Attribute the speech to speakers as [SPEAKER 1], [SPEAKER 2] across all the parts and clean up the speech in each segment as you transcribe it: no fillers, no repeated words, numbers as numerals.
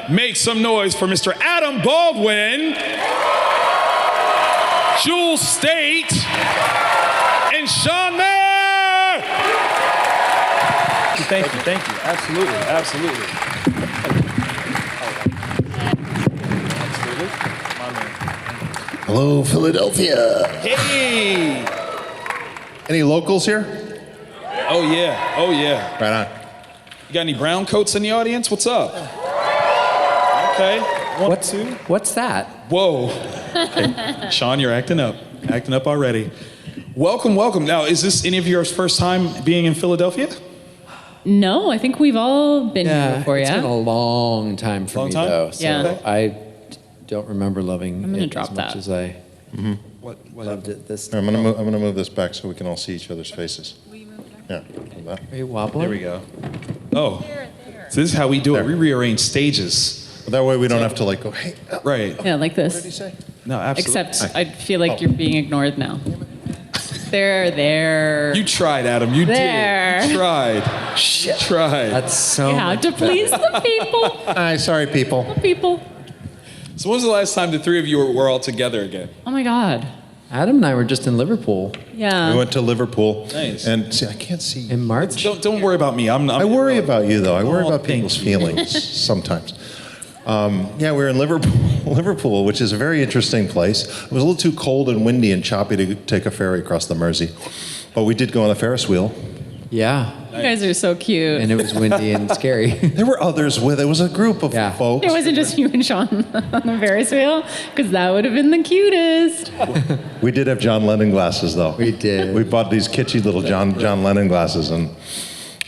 [SPEAKER 1] Make some noise for Mr. Adam Baldwin, Staite and Sean Maher. Thank you. Absolutely.
[SPEAKER 2] Hello, Philadelphia.
[SPEAKER 1] Hey.
[SPEAKER 2] Any locals here?
[SPEAKER 1] Oh yeah.
[SPEAKER 2] Right on.
[SPEAKER 1] You got any Browncoats in the audience? What's up? Okay.
[SPEAKER 3] What's that?
[SPEAKER 1] Whoa. Okay. Sean, you're acting up already. Welcome. Now, is this any of your first time being in Philadelphia?
[SPEAKER 4] No, I think we've all been here before,
[SPEAKER 3] It's
[SPEAKER 4] yeah?
[SPEAKER 3] been a long time for me, though. So
[SPEAKER 4] Yeah.
[SPEAKER 3] I don't remember loving
[SPEAKER 4] I'm gonna
[SPEAKER 3] it
[SPEAKER 4] drop
[SPEAKER 3] as much
[SPEAKER 4] that.
[SPEAKER 3] as I
[SPEAKER 1] What
[SPEAKER 3] loved it this
[SPEAKER 2] I'm gonna move this back so we can all see each other's faces. Yeah. like that.
[SPEAKER 3] Are you wobbling?
[SPEAKER 1] There we go. Oh. So this is how we do it. We rearrange stages.
[SPEAKER 2] But that way we don't have to like go, hey,
[SPEAKER 1] Right.
[SPEAKER 4] Yeah, like
[SPEAKER 2] what did he
[SPEAKER 4] this.
[SPEAKER 2] say?
[SPEAKER 1] No, absolutely.
[SPEAKER 4] Except I feel like you're being ignored now. There.
[SPEAKER 1] You tried, Adam. You
[SPEAKER 4] There.
[SPEAKER 1] did. You tried. Shit. Tried.
[SPEAKER 3] That's so
[SPEAKER 4] You have to please the people.
[SPEAKER 2] Hi, sorry, people.
[SPEAKER 4] People.
[SPEAKER 1] So when was the last time the three of you were all together again?
[SPEAKER 4] Oh my God.
[SPEAKER 3] Adam and I were just in Liverpool
[SPEAKER 4] Yeah.
[SPEAKER 2] We went to Liverpool.
[SPEAKER 1] Nice.
[SPEAKER 2] And see, I can't see.
[SPEAKER 3] in March.
[SPEAKER 1] Don't worry about me. I'm
[SPEAKER 2] I worry about you, though. I worry
[SPEAKER 1] Oh,
[SPEAKER 2] about
[SPEAKER 1] thank
[SPEAKER 2] people's
[SPEAKER 1] you.
[SPEAKER 2] feelings sometimes. Yeah, we were in Liverpool, which is a very interesting place. It was a little too cold and windy and choppy to take a ferry across the Mersey. But we did go on the Ferris wheel.
[SPEAKER 3] Yeah.
[SPEAKER 4] You guys are so cute.
[SPEAKER 3] And it was windy and scary.
[SPEAKER 2] There were others with it. It was a group of
[SPEAKER 3] Yeah.
[SPEAKER 2] folks.
[SPEAKER 4] It wasn't just you and Sean on the Ferris wheel, because that would have been the cutest.
[SPEAKER 2] We did have John Lennon glasses, though.
[SPEAKER 3] We did.
[SPEAKER 2] We bought these kitschy little John Lennon glasses and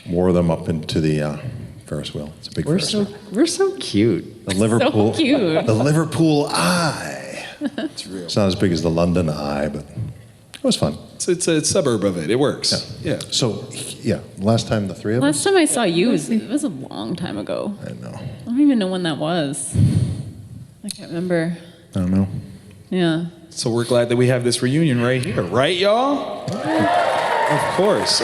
[SPEAKER 2] wore them up into the Ferris wheel. It's a big Ferris wheel.
[SPEAKER 3] We're so cute.
[SPEAKER 2] The Liverpool,
[SPEAKER 4] So cute.
[SPEAKER 2] the Liverpool Eye.
[SPEAKER 1] It's real.
[SPEAKER 2] It's not as big as the London Eye, but it was fun.
[SPEAKER 1] It's a suburb of it. It works. Yeah.
[SPEAKER 2] So, yeah, last time the three of
[SPEAKER 4] Last
[SPEAKER 2] us.
[SPEAKER 4] time I saw you, it was a long time ago.
[SPEAKER 2] I know.
[SPEAKER 4] I don't even know when that was. I can't remember.
[SPEAKER 2] I don't know.
[SPEAKER 4] Yeah.
[SPEAKER 1] So we're glad that we have this reunion right here, right, y'all? Of course.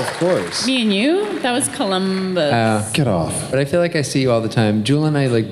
[SPEAKER 4] Me and you? That was Columbus.
[SPEAKER 2] Get off.
[SPEAKER 3] But I feel like I see you all the time. Jewel and I like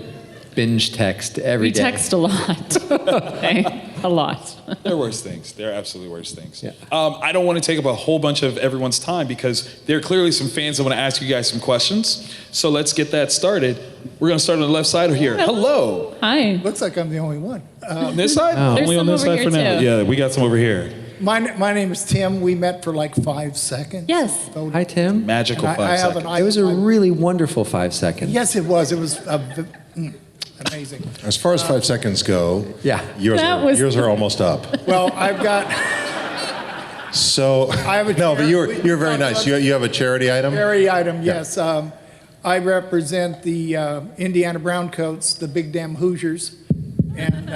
[SPEAKER 3] binge text every
[SPEAKER 4] We
[SPEAKER 3] day.
[SPEAKER 4] text a lot. Okay? A lot.
[SPEAKER 1] They're worse things. They're absolutely worse things.
[SPEAKER 3] Yeah.
[SPEAKER 1] I don't want to take up a whole bunch of everyone's time because there are clearly some fans that want to ask you guys some questions. So let's get that started. We're going to start on the left side here. Hello.
[SPEAKER 4] Hi.
[SPEAKER 5] Looks like I'm the only one.
[SPEAKER 1] On this side?
[SPEAKER 4] There's
[SPEAKER 1] Only on
[SPEAKER 4] some
[SPEAKER 1] this
[SPEAKER 4] over
[SPEAKER 1] side for
[SPEAKER 4] here,
[SPEAKER 1] now.
[SPEAKER 4] too.
[SPEAKER 1] Yeah, we got some over here.
[SPEAKER 5] My name is Tim. We met for like 5 seconds.
[SPEAKER 4] Yes.
[SPEAKER 5] So-
[SPEAKER 3] Hi, Tim.
[SPEAKER 1] Magical
[SPEAKER 5] and
[SPEAKER 1] 5
[SPEAKER 5] I have
[SPEAKER 1] seconds.
[SPEAKER 5] an
[SPEAKER 3] It was a really wonderful 5 seconds.
[SPEAKER 5] Yes, it was. It was amazing.
[SPEAKER 2] As far as 5 seconds go,
[SPEAKER 3] Yeah.
[SPEAKER 2] yours are almost up.
[SPEAKER 5] Well, I've got
[SPEAKER 2] So,
[SPEAKER 5] I have a
[SPEAKER 2] no, but
[SPEAKER 5] charity-
[SPEAKER 2] you're very nice. You have a charity item?
[SPEAKER 5] charity item. Yes. I represent the Indiana Browncoats, the Big Damn Hoosiers, and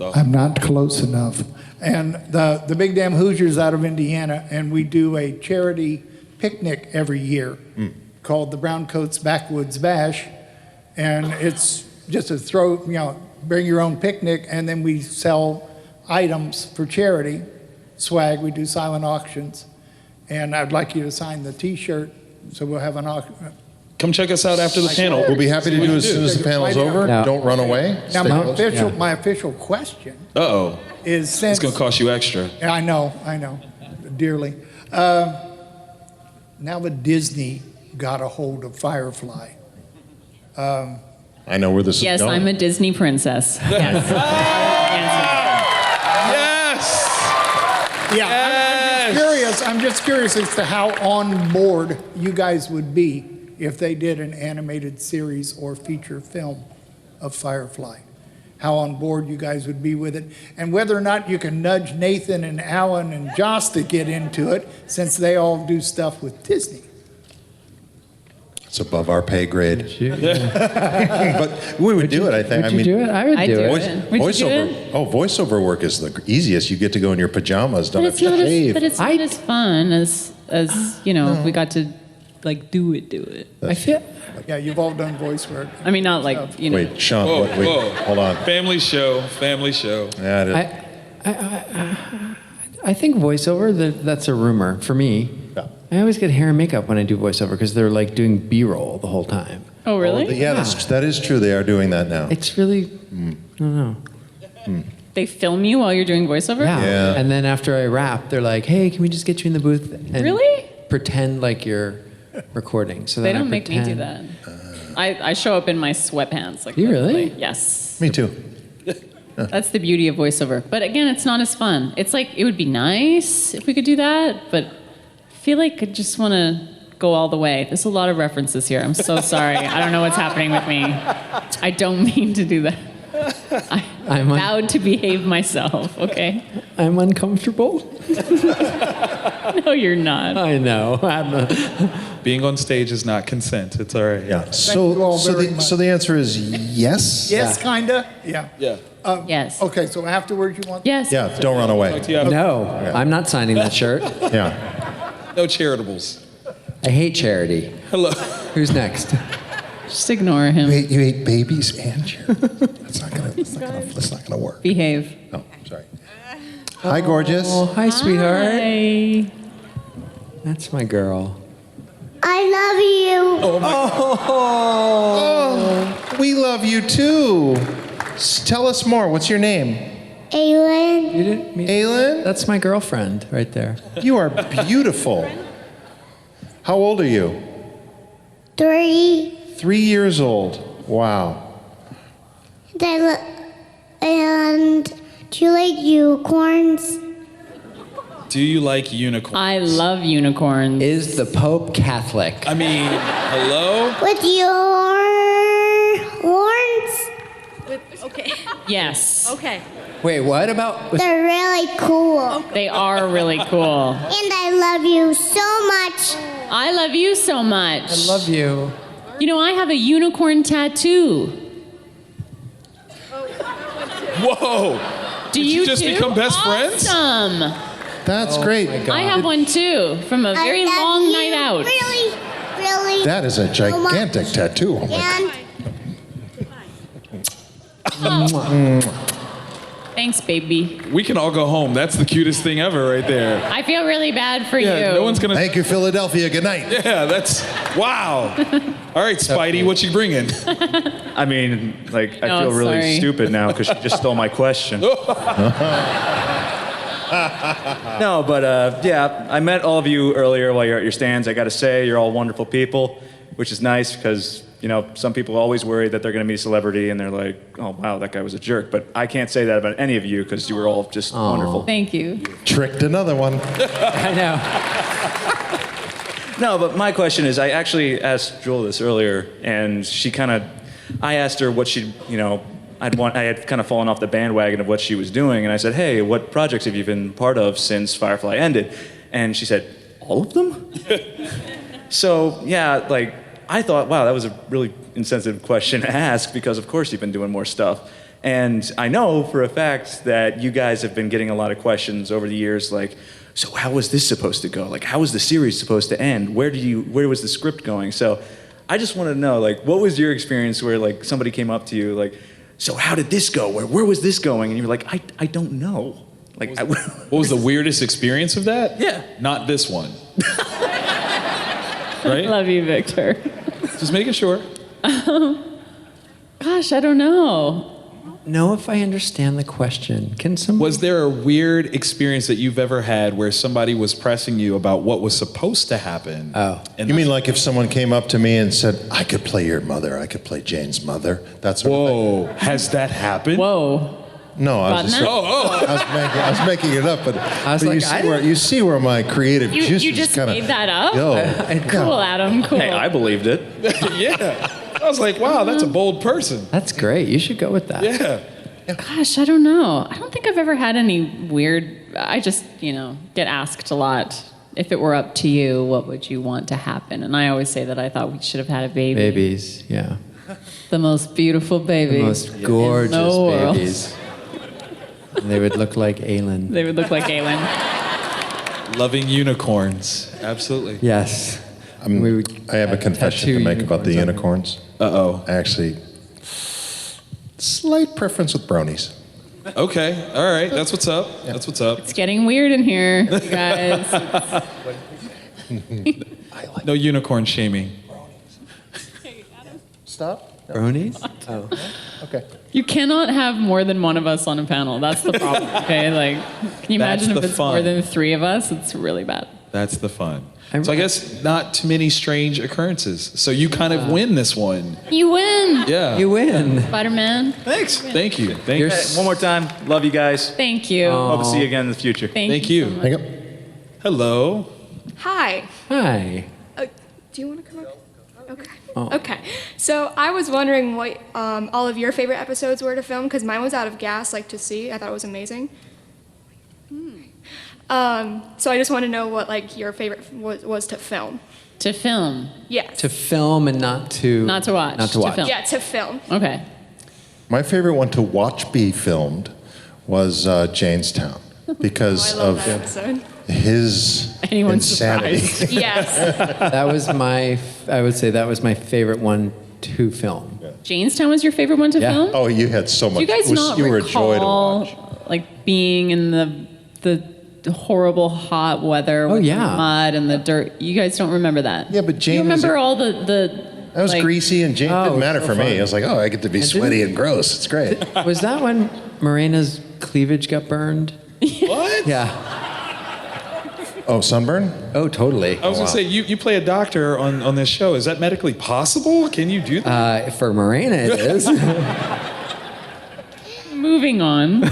[SPEAKER 5] I'm not close enough. And the Big Damn Hoosiers out of Indiana, and we do a charity picnic every year called the Browncoats Backwoods Bash, and it's just a bring your own picnic, and then we sell items for charity, swag. We do silent auctions, and I'd like you to sign the T-shirt, so we'll have an auction.
[SPEAKER 1] Come check us out after the panel.
[SPEAKER 2] We'll be happy to do as soon as the panel's over.
[SPEAKER 3] No.
[SPEAKER 2] Don't run away.
[SPEAKER 5] Now,
[SPEAKER 2] Stay close.
[SPEAKER 5] my official question
[SPEAKER 1] Uh-oh.
[SPEAKER 5] is since
[SPEAKER 1] It's going to cost you extra.
[SPEAKER 5] I know, dearly. Now that Disney got a hold of Firefly,
[SPEAKER 2] I know where this is
[SPEAKER 4] Yes,
[SPEAKER 2] going.
[SPEAKER 4] I'm a Disney princess. Yes. Yes.
[SPEAKER 5] yeah, I'm just curious as to how on board you guys would be if they did an animated series or feature film of Firefly. How on board you guys would be with it, and whether or not you can nudge Nathan and Alan and Joss to get into it, since they all do stuff with Disney.
[SPEAKER 2] It's above our pay grade. But we would do it, I think.
[SPEAKER 3] Would you do it? I would
[SPEAKER 4] I'd
[SPEAKER 3] do
[SPEAKER 4] do
[SPEAKER 3] it.
[SPEAKER 4] it. Would you do it?
[SPEAKER 2] Voiceover work is the easiest. You get to go in your pajamas, don't
[SPEAKER 4] But
[SPEAKER 2] have to shave.
[SPEAKER 4] it's not as fun as if we got to like do it.
[SPEAKER 3] I feel.
[SPEAKER 5] Yeah, you've all done voice work.
[SPEAKER 4] I mean, not like
[SPEAKER 2] Wait, Sean,
[SPEAKER 1] Whoa,
[SPEAKER 2] wait,
[SPEAKER 1] whoa.
[SPEAKER 2] hold on.
[SPEAKER 1] Family show.
[SPEAKER 2] Yeah, it is.
[SPEAKER 3] I think voiceover, that's a rumor for me.
[SPEAKER 2] Yeah.
[SPEAKER 3] I always get hair and makeup when I do voiceover because they're like doing B-roll the whole time.
[SPEAKER 4] Oh, really?
[SPEAKER 2] Yeah, that is true. They are doing that now.
[SPEAKER 3] It's really, I don't know.
[SPEAKER 4] They film you while you're doing voiceover?
[SPEAKER 2] Yeah.
[SPEAKER 3] And then after I rap, they're like, hey, can we just get you in the booth and
[SPEAKER 4] Really?
[SPEAKER 3] pretend like you're recording? So
[SPEAKER 4] They
[SPEAKER 3] then I
[SPEAKER 4] don't make me do
[SPEAKER 3] pretend.
[SPEAKER 4] that. I show up in my sweatpants. Like,
[SPEAKER 3] You really?
[SPEAKER 4] literally. Yes.
[SPEAKER 2] Me too.
[SPEAKER 4] That's the beauty of voiceover. But again, it's not as fun. It's like, it would be nice if we could do that, but I feel like I just want to go all the way. There's a lot of references here. I'm so sorry. I don't know what's happening with me. I don't mean to do that. I'm vowed to behave myself, okay?
[SPEAKER 3] I'm uncomfortable.
[SPEAKER 4] No, you're not.
[SPEAKER 3] I know.
[SPEAKER 1] Being on stage is not consent. It's all right.
[SPEAKER 2] Yeah.
[SPEAKER 5] you all very much.
[SPEAKER 2] So the answer is yes.
[SPEAKER 5] Yes, kinda. Yeah.
[SPEAKER 1] Yeah.
[SPEAKER 4] Yes.
[SPEAKER 5] Okay, so afterwards you want.
[SPEAKER 4] Yes.
[SPEAKER 2] Yeah. Don't run away.
[SPEAKER 1] Talk to you after.
[SPEAKER 3] No, I'm not signing that shirt.
[SPEAKER 2] Yeah.
[SPEAKER 1] No charitables.
[SPEAKER 3] I hate charity.
[SPEAKER 1] Hello.
[SPEAKER 3] Who's next?
[SPEAKER 4] Just ignore him.
[SPEAKER 2] You ate babies and charity. That's not gonna work.
[SPEAKER 4] Behave.
[SPEAKER 2] No, sorry. Hi, gorgeous.
[SPEAKER 3] Oh, hi, sweetheart.
[SPEAKER 4] Hi.
[SPEAKER 3] That's my girl.
[SPEAKER 6] I love you.
[SPEAKER 2] Oh, we love you too. Tell us more. What's your name?
[SPEAKER 6] Aylin.
[SPEAKER 3] You didn't meet
[SPEAKER 2] Aylin?
[SPEAKER 3] That's my girlfriend right there.
[SPEAKER 2] You are beautiful. How old are you?
[SPEAKER 6] 3.
[SPEAKER 2] 3 years old. Wow.
[SPEAKER 6] And do you like unicorns?
[SPEAKER 1] Do you like unicorns?
[SPEAKER 4] I love unicorns.
[SPEAKER 3] Is the Pope Catholic?
[SPEAKER 1] I mean, hello?
[SPEAKER 6] With your horns?
[SPEAKER 7] Okay.
[SPEAKER 4] Yes.
[SPEAKER 7] Okay.
[SPEAKER 3] Wait, what about?
[SPEAKER 6] They're really cool.
[SPEAKER 4] They are really cool.
[SPEAKER 6] And I love you so much.
[SPEAKER 4] I love you so much.
[SPEAKER 3] I love you.
[SPEAKER 4] You know, I have a unicorn tattoo.
[SPEAKER 1] Whoa.
[SPEAKER 4] Do
[SPEAKER 1] Did you just
[SPEAKER 4] too?
[SPEAKER 1] become best friends?
[SPEAKER 4] Awesome.
[SPEAKER 2] That's great.
[SPEAKER 4] I have one too from a very
[SPEAKER 6] I love
[SPEAKER 4] long
[SPEAKER 6] you
[SPEAKER 4] night out.
[SPEAKER 6] Really, really.
[SPEAKER 2] That is a gigantic tattoo. Oh my
[SPEAKER 6] And
[SPEAKER 4] Thanks, baby.
[SPEAKER 1] We can all go home. That's the cutest thing ever right there.
[SPEAKER 4] I feel really bad for
[SPEAKER 1] Yeah,
[SPEAKER 4] you.
[SPEAKER 1] no one's gonna.
[SPEAKER 2] Thank you, Philadelphia. Good night.
[SPEAKER 1] Yeah, that's wow. All right, Spidey, what you bringing?
[SPEAKER 8] I mean, like, I
[SPEAKER 4] Oh,
[SPEAKER 8] feel really
[SPEAKER 4] sorry.
[SPEAKER 8] stupid now because she just stole my question. No, but yeah, I met all of you earlier while you're at your stands. I got to say, you're all wonderful people, which is nice because, you know, some people always worry that they're going to meet a celebrity and they're like, oh, wow, that guy was a jerk. But I can't say that about any of you because you were all just wonderful.
[SPEAKER 4] Thank you.
[SPEAKER 2] Tricked another one.
[SPEAKER 3] I know.
[SPEAKER 8] No, but my question is, I actually asked Jewel this earlier, and she I asked her what she, you know, I had kind of fallen off the bandwagon of what she was doing, and I said, hey, what projects have you been part of since Firefly ended? And she said, all of them? So, yeah, like, I thought, wow, that was a really insensitive question to ask, because of course you've been doing more stuff. And I know for a fact that you guys have been getting a lot of questions over the years, like, so how was this supposed to go? Like, how was the series supposed to end? Where was the script going? So I just wanted to know, like, what was your experience where, like, somebody came up to you, like, so how did this go? Where was this going? And you were like, I don't know. Like,
[SPEAKER 1] What was the weirdest experience of that?
[SPEAKER 8] Yeah.
[SPEAKER 1] Not this one. Right?
[SPEAKER 4] Love you, Victor.
[SPEAKER 1] Just making sure.
[SPEAKER 4] Gosh, I don't know.
[SPEAKER 3] Know if I understand the question. Can someone?
[SPEAKER 1] Was there a weird experience that you've ever had where somebody was pressing you about what was supposed to happen?
[SPEAKER 3] Oh.
[SPEAKER 1] And
[SPEAKER 2] You mean like if someone came up to me and said, I could play your mother, I could play Jayne's mother, that sort of thing?
[SPEAKER 1] whoa, has that happened?
[SPEAKER 4] Whoa.
[SPEAKER 2] No, I was just
[SPEAKER 4] Gotten
[SPEAKER 1] Oh,
[SPEAKER 2] I was making it up, but,
[SPEAKER 3] was
[SPEAKER 2] but
[SPEAKER 3] like,
[SPEAKER 2] you see where my creative
[SPEAKER 4] You
[SPEAKER 2] juices
[SPEAKER 4] just
[SPEAKER 2] kind of
[SPEAKER 4] made that up?
[SPEAKER 2] go.
[SPEAKER 4] Cool, Adam. Cool.
[SPEAKER 8] Hey, I believed it.
[SPEAKER 1] yeah. I was like, wow, that's a bold person.
[SPEAKER 3] That's great. You should go with that.
[SPEAKER 1] Yeah.
[SPEAKER 4] Gosh, I don't know. I don't think I've ever had any weird. I just, you know, get asked a lot. If it were up to you, what would you want to happen? And I always say that I thought we should have had a baby.
[SPEAKER 3] Babies, yeah.
[SPEAKER 4] The most beautiful baby.
[SPEAKER 3] The most gorgeous
[SPEAKER 4] in the world.
[SPEAKER 3] babies. And they would look like Aylin.
[SPEAKER 4] They would look like Galen.
[SPEAKER 1] Loving unicorns. Absolutely.
[SPEAKER 3] Yes.
[SPEAKER 2] I have a confession to
[SPEAKER 3] tattoo
[SPEAKER 2] make about the
[SPEAKER 3] unicorns
[SPEAKER 2] unicorns.
[SPEAKER 1] Uh-oh.
[SPEAKER 2] Actually, slight preference with bronies.
[SPEAKER 1] Okay. All right. That's what's up. That's what's up.
[SPEAKER 4] It's getting weird in here, you guys.
[SPEAKER 1] No unicorn shaming.
[SPEAKER 2] stop?
[SPEAKER 3] Bronies? Oh.
[SPEAKER 2] Okay.
[SPEAKER 4] You cannot have more than one of us on a panel. That's the problem. Okay, like, can you
[SPEAKER 1] That's
[SPEAKER 4] imagine if
[SPEAKER 1] the
[SPEAKER 4] it's
[SPEAKER 1] fun.
[SPEAKER 4] more than 3 of us? It's really bad.
[SPEAKER 1] That's the fun. So I guess not too many strange occurrences. So you kind of win this one.
[SPEAKER 4] You win,
[SPEAKER 1] Yeah.
[SPEAKER 3] You win.
[SPEAKER 4] Spider-Man.
[SPEAKER 1] Thanks. Thank you. Thank you.
[SPEAKER 8] Hey, one more time. Love you guys.
[SPEAKER 4] Thank you.
[SPEAKER 8] Hope to see you again in the future.
[SPEAKER 1] Thank you.
[SPEAKER 4] so much.
[SPEAKER 2] Hang up.
[SPEAKER 1] Hello.
[SPEAKER 7] Hi.
[SPEAKER 3] Hi.
[SPEAKER 7] Do you want to come up? Okay.
[SPEAKER 3] Oh.
[SPEAKER 7] Okay. So I was wondering what all of your favorite episodes were to film because mine was out of gas, like to see. I thought it was amazing. So I just want to know what like your favorite was to film.
[SPEAKER 4] To film.
[SPEAKER 7] Yes.
[SPEAKER 3] To film and not to...
[SPEAKER 4] Not to watch,
[SPEAKER 3] Not to
[SPEAKER 4] to
[SPEAKER 3] watch.
[SPEAKER 4] film.
[SPEAKER 7] Yeah, to film.
[SPEAKER 4] Okay.
[SPEAKER 2] My favorite one to watch be filmed was Janestown because
[SPEAKER 7] I love
[SPEAKER 2] of
[SPEAKER 7] that episode.
[SPEAKER 2] his
[SPEAKER 4] Anyone's
[SPEAKER 2] insanity.
[SPEAKER 4] surprised.
[SPEAKER 7] Yes.
[SPEAKER 3] That was I would say that was my favorite one to film.
[SPEAKER 4] Janestown was your favorite one to
[SPEAKER 3] Yeah.
[SPEAKER 4] film?
[SPEAKER 2] Oh, you had so
[SPEAKER 4] Do
[SPEAKER 2] much.
[SPEAKER 4] you guys not
[SPEAKER 2] you were a joy to
[SPEAKER 4] recall,
[SPEAKER 2] watch.
[SPEAKER 4] like, being in the horrible hot weather with
[SPEAKER 3] yeah.
[SPEAKER 4] the mud and the dirt? You guys don't remember that?
[SPEAKER 2] Yeah, but Jane
[SPEAKER 4] You
[SPEAKER 2] was
[SPEAKER 4] remember
[SPEAKER 2] a-
[SPEAKER 4] all the
[SPEAKER 2] That was
[SPEAKER 4] like,
[SPEAKER 2] greasy, and Jane
[SPEAKER 3] Oh,
[SPEAKER 2] didn't matter
[SPEAKER 3] so
[SPEAKER 2] for me.
[SPEAKER 3] fun.
[SPEAKER 2] I was like, oh, I get to be sweaty and gross. It's great.
[SPEAKER 3] Was that when Morena's cleavage got burned?
[SPEAKER 1] What?
[SPEAKER 3] Yeah.
[SPEAKER 2] Oh, sunburn?
[SPEAKER 3] Oh, totally.
[SPEAKER 1] I was going to say, you play a doctor on this show. Is that medically possible? Can you do that?
[SPEAKER 3] For Morena, it is.
[SPEAKER 4] Moving on.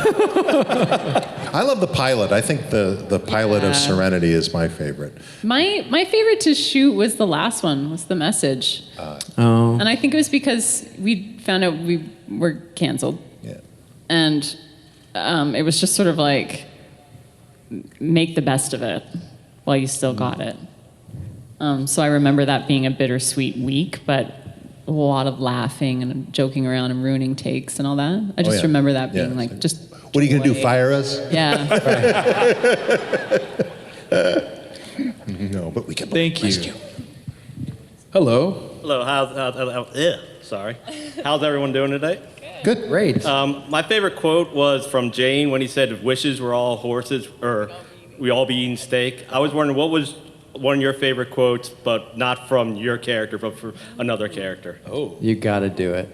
[SPEAKER 2] I love the pilot. I think the pilot of Serenity is my favorite.
[SPEAKER 4] My favorite to shoot was the last one, was the message.
[SPEAKER 3] Oh.
[SPEAKER 4] And I think it was because we found out we were canceled.
[SPEAKER 2] Yeah.
[SPEAKER 4] And it was just sort of like, make the best of it while you still got it. So I remember that being a bittersweet week, but a lot of laughing and joking around and ruining takes and all that. I just
[SPEAKER 2] yeah.
[SPEAKER 4] remember that
[SPEAKER 2] Yeah,
[SPEAKER 4] being like
[SPEAKER 2] it's
[SPEAKER 4] just.
[SPEAKER 2] What are you going to do,
[SPEAKER 4] joy.
[SPEAKER 2] fire us?
[SPEAKER 4] Yeah.
[SPEAKER 2] No, but we can.
[SPEAKER 1] Thank you. Hello.
[SPEAKER 9] Hello, sorry. How's everyone doing today?
[SPEAKER 2] Good.
[SPEAKER 3] Great.
[SPEAKER 9] My favorite quote was from Jane when he said, wishes were all horses, or we all be eating steak. I was wondering, what was one of your favorite quotes, but not from your character, but from another character?
[SPEAKER 1] Oh.
[SPEAKER 3] You gotta do it.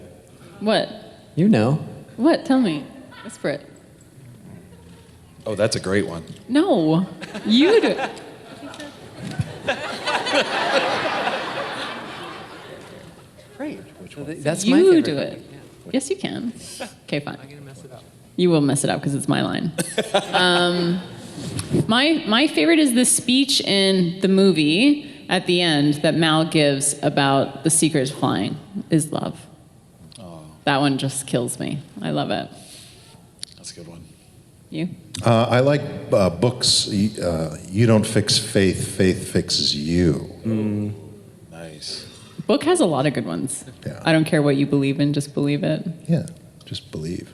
[SPEAKER 4] What?
[SPEAKER 3] You know.
[SPEAKER 4] What? Tell me. Whisper it.
[SPEAKER 1] Oh, that's a great one.
[SPEAKER 4] No. You do it.
[SPEAKER 3] Great. That's my
[SPEAKER 4] You
[SPEAKER 3] favorite.
[SPEAKER 4] do it. Yes, you can. Okay, fine. You will mess it up because it's my line. My favorite is the speech in the movie at the end that Mal gives about the secret of flying is love. That one just kills me. I love it.
[SPEAKER 1] That's a good one.
[SPEAKER 4] You?
[SPEAKER 2] I like books. You don't fix faith, faith fixes you.
[SPEAKER 1] Nice.
[SPEAKER 4] Book has a lot of good ones.
[SPEAKER 2] Yeah.
[SPEAKER 4] I don't care what you believe in, just believe it.
[SPEAKER 2] Yeah, just believe.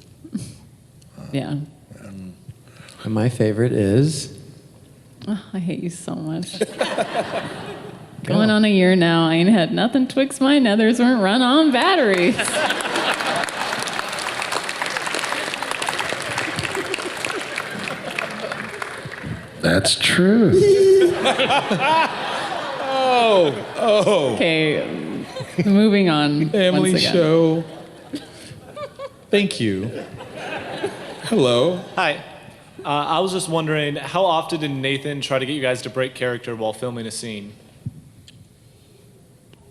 [SPEAKER 4] Yeah.
[SPEAKER 3] And my favorite is...
[SPEAKER 4] Oh, I hate you so much. Going on a year now, I ain't had nothing twixt my nethers weren't run on batteries.
[SPEAKER 2] That's true.
[SPEAKER 4] Okay, moving on.
[SPEAKER 1] Family
[SPEAKER 4] once again.
[SPEAKER 1] show. Thank you. Hello.
[SPEAKER 10] Hi. I was just wondering, how often did Nathan try to get you guys to break character while filming a scene?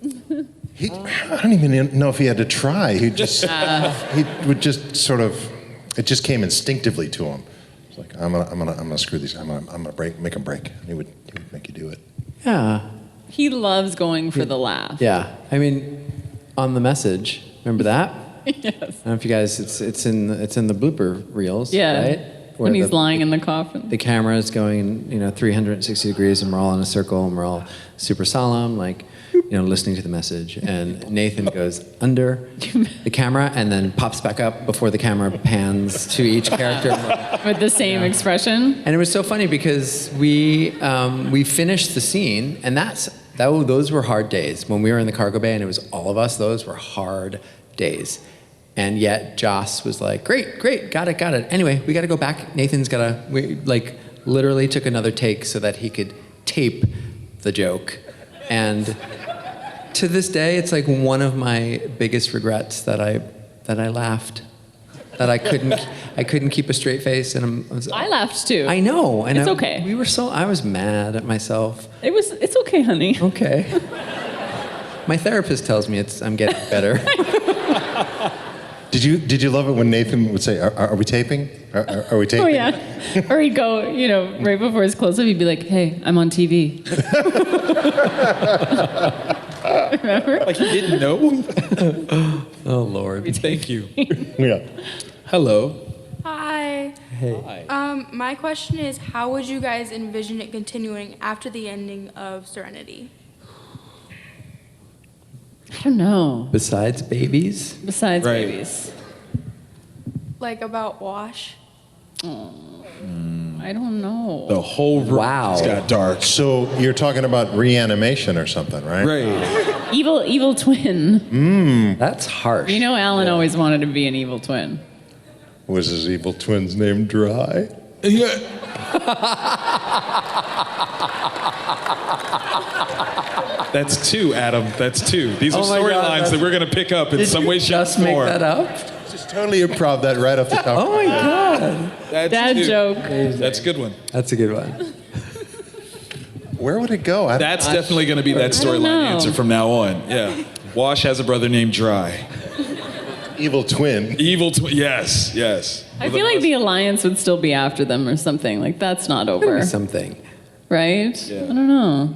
[SPEAKER 2] I don't even know if he had to try. He just he would just sort of. It just came instinctively to him. It's like I'm gonna screw these. I'm gonna make him break. He would make you do it.
[SPEAKER 3] Yeah.
[SPEAKER 4] He loves going for the laugh.
[SPEAKER 3] Yeah. I mean, on the message, remember that?
[SPEAKER 4] Yes.
[SPEAKER 3] I don't know if you guys, it's in the blooper reels,
[SPEAKER 4] Yeah.
[SPEAKER 3] right?
[SPEAKER 4] When
[SPEAKER 3] Where
[SPEAKER 4] he's lying in the coffin.
[SPEAKER 3] the camera is going, 360 degrees, and we're all in a circle, and we're all super solemn, like, listening to the message. And Nathan goes under the camera and then pops back up before the camera pans to each character.
[SPEAKER 4] With the same expression.
[SPEAKER 3] And it was so funny because we finished the scene, and those were hard days. When we were in the cargo bay and it was all of us, those were hard days. And yet Joss was like, great, got it. Anyway, we got to go back. We literally took another take so that he could tape the joke and to this day, it's like one of my biggest regrets that I laughed, that I couldn't keep a straight face, and
[SPEAKER 4] I laughed too.
[SPEAKER 3] I know, and
[SPEAKER 4] It's okay.
[SPEAKER 3] I was mad at myself.
[SPEAKER 4] It's okay, honey.
[SPEAKER 3] Okay. My therapist tells me I'm getting better.
[SPEAKER 2] Did you love it when Nathan would say, "Are we taping? Are we taping?"
[SPEAKER 4] Oh yeah. Or he'd go, right before his close-up, he'd be like, "Hey, I'm on TV." Remember?
[SPEAKER 1] Like he didn't know?
[SPEAKER 3] Oh Lord.
[SPEAKER 1] Thank you.
[SPEAKER 2] Yeah.
[SPEAKER 1] Hello.
[SPEAKER 7] Hi.
[SPEAKER 3] Hey.
[SPEAKER 7] My question is, how would you guys envision it continuing after the ending of Serenity?
[SPEAKER 4] I don't know.
[SPEAKER 3] Besides babies?
[SPEAKER 4] Besides
[SPEAKER 1] Right.
[SPEAKER 4] babies.
[SPEAKER 7] Like about Wash?
[SPEAKER 4] I don't know.
[SPEAKER 1] The whole room
[SPEAKER 3] Wow.
[SPEAKER 1] just got dark.
[SPEAKER 2] So you're talking about reanimation or something, right?
[SPEAKER 1] Right.
[SPEAKER 4] Evil twin.
[SPEAKER 3] That's harsh.
[SPEAKER 4] Alan always wanted to be an evil twin.
[SPEAKER 2] Was his evil twin's name Dry?
[SPEAKER 1] Yeah. That's two, Adam. That's two. These are
[SPEAKER 3] Oh my God,
[SPEAKER 1] storylines that we're going to pick up in some way, shape,
[SPEAKER 3] just
[SPEAKER 1] or
[SPEAKER 3] make
[SPEAKER 1] form.
[SPEAKER 3] that up?
[SPEAKER 2] Just totally improv that right off the top.
[SPEAKER 3] Oh my God.
[SPEAKER 1] That's
[SPEAKER 4] Dad
[SPEAKER 1] two.
[SPEAKER 4] joke.
[SPEAKER 1] That's a good one.
[SPEAKER 3] That's a good one.
[SPEAKER 2] Where would it go?
[SPEAKER 1] That's definitely going to be that storyline
[SPEAKER 4] know.
[SPEAKER 1] answer from now on. Yeah. Wash has a brother named Dry.
[SPEAKER 2] evil twin.
[SPEAKER 1] Evil twin. Yes. Yes.
[SPEAKER 4] I feel like the Alliance would still be after them or something. Like, that's not over.
[SPEAKER 3] Something.
[SPEAKER 4] Right?
[SPEAKER 1] Yeah.
[SPEAKER 4] I don't know.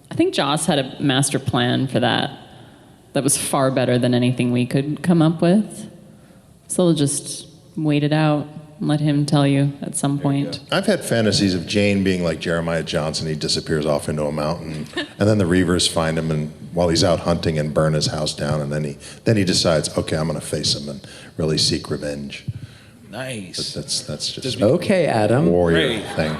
[SPEAKER 4] I think Joss had a master plan for that was far better than anything we could come up with. So we'll just wait it out and let him tell you at some point.
[SPEAKER 2] I've had fantasies of Jayne being like Jeremiah Johnson. He disappears off into a mountain, and then the Reavers find him, and while he's out hunting, and burn his house down, and then he decides, okay, I'm going to face him and really seek revenge.
[SPEAKER 1] Nice.
[SPEAKER 2] That's just
[SPEAKER 3] Okay,
[SPEAKER 2] a
[SPEAKER 3] Adam.
[SPEAKER 2] warrior
[SPEAKER 1] Great.
[SPEAKER 2] thing.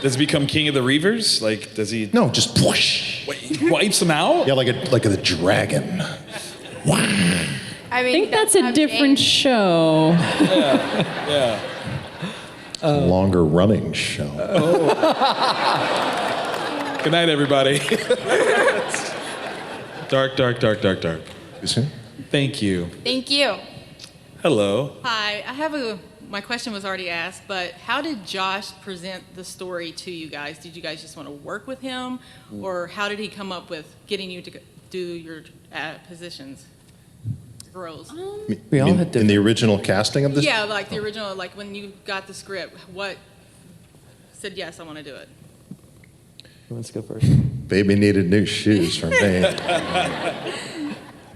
[SPEAKER 1] Does he become king of the Reavers? Like, does he?
[SPEAKER 2] No, just whoosh.
[SPEAKER 1] Wait, he wipes them out?
[SPEAKER 2] Yeah, like a dragon.
[SPEAKER 7] I mean,
[SPEAKER 4] I think that's a different show.
[SPEAKER 1] Yeah.
[SPEAKER 2] Longer running show.
[SPEAKER 1] Good night, everybody. Dark.
[SPEAKER 2] You see?
[SPEAKER 1] Thank you.
[SPEAKER 7] Thank you.
[SPEAKER 1] Hello.
[SPEAKER 11] Hi, my question was already asked, but how did Josh present the story to you guys? Did you guys just want to work with him, or how did he come up with getting you to do your positions, roles?
[SPEAKER 3] We all had
[SPEAKER 2] in
[SPEAKER 3] different.
[SPEAKER 2] the original casting of this.
[SPEAKER 11] Yeah, like the original, like when you got the script, what said, yes, I want to do it?
[SPEAKER 3] Who wants to go first?
[SPEAKER 2] Baby needed new shoes for me.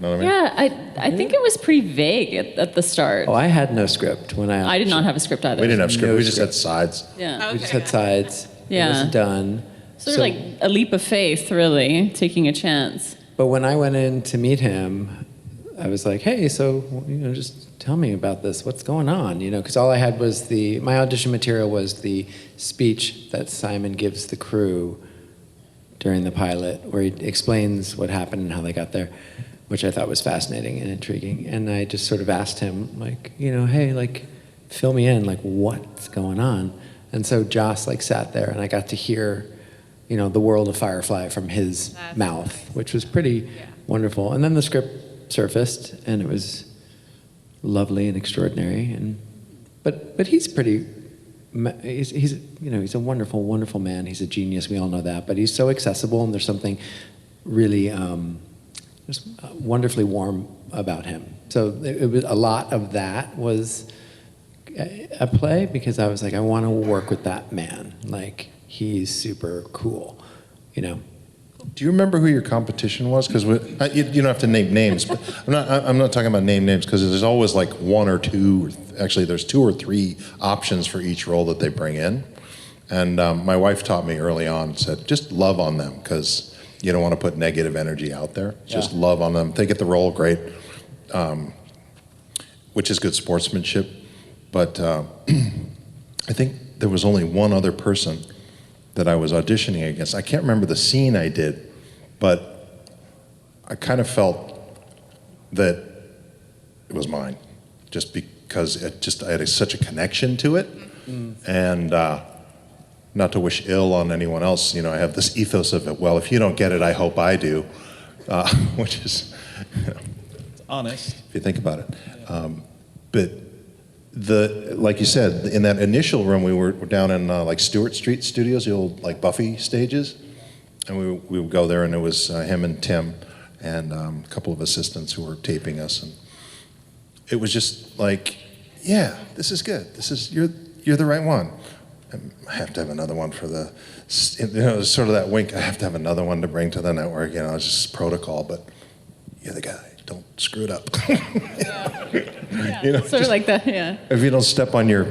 [SPEAKER 2] Know what I mean?
[SPEAKER 4] Yeah, I think it was pretty vague at the start.
[SPEAKER 3] Oh, I had no script when I
[SPEAKER 4] did not have a script either.
[SPEAKER 2] We didn't have script.
[SPEAKER 3] No
[SPEAKER 2] We just had
[SPEAKER 3] script.
[SPEAKER 2] sides.
[SPEAKER 4] Yeah.
[SPEAKER 3] We just had sides.
[SPEAKER 4] Yeah.
[SPEAKER 3] It was done.
[SPEAKER 4] Sort of like a leap of faith, really, taking a chance.
[SPEAKER 3] But when I went in to meet him, I was like, hey, so, just tell me about this. What's going on? Because all I had was my audition material was the speech that Simon gives the crew during the pilot, where he explains what happened and how they got there, which I thought was fascinating and intriguing. And I just sort of asked him, hey, fill me in, what's going on? And so Joss, sat there, and I got to hear, the world of Firefly from his mouth, which was pretty wonderful. And then the script surfaced, and it was lovely and extraordinary. But he's pretty, he's a wonderful, wonderful man. He's a genius. We all know that. But he's so accessible, and there's something really just wonderfully warm about him. So it was a lot of that was a play, because I was like, I want to work with that man. He's super cool,
[SPEAKER 2] Do you remember who your competition was? Because you don't have to name names, but I'm not talking about names because there's always one or two. Actually, there's 2 or 3 options for each role that they bring in. And my wife taught me early on, said, just love on them, because you don't want to put negative energy out there. Just love on them. They get the role, great, which is good sportsmanship. But I think there was only one other person that I was auditioning against. I can't remember the scene I did, but I kind of felt that it was mine, just because I had such a connection to it. And not to wish ill on anyone else, I have this ethos of it, well, if you don't get it, I hope I do. which is,
[SPEAKER 1] Honest.
[SPEAKER 2] if you think about it. But like you said, in that initial room, we were down in like Stewart Street Studios, the old like Buffy stages, and we would go there, and it was him and Tim and a couple of assistants who were taping us, and it was just like, yeah, this is good. You're the right one. I have to have another one for the, it was sort of that wink. I have to have another one to bring to the network. It's just protocol, but you're the guy. Don't screw it up.
[SPEAKER 4] Sort of like that, yeah.
[SPEAKER 2] If you don't step on your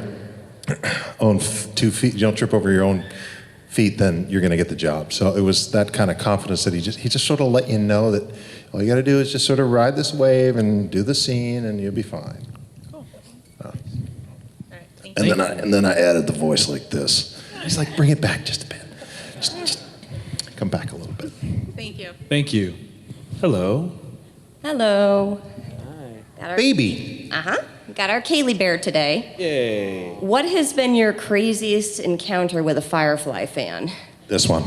[SPEAKER 2] own 2 feet, you don't trip over your own feet, then you're going to get the job. So it was that kind of confidence that he just sort of let you know that all you got to do is just sort of ride this wave and do the scene, and you'll be fine.
[SPEAKER 11] Cool.
[SPEAKER 2] Uh,
[SPEAKER 11] All right, thank
[SPEAKER 2] and
[SPEAKER 11] you.
[SPEAKER 2] then I added the voice like this. He's like, bring it back just a bit. Just come back a little bit.
[SPEAKER 11] Thank you.
[SPEAKER 1] Thank you. Hello.
[SPEAKER 12] Hello. Hi.
[SPEAKER 2] Baby.
[SPEAKER 12] Got our Kaylee bear today.
[SPEAKER 1] Yay.
[SPEAKER 12] What has been your craziest encounter with a Firefly fan?
[SPEAKER 2] This one.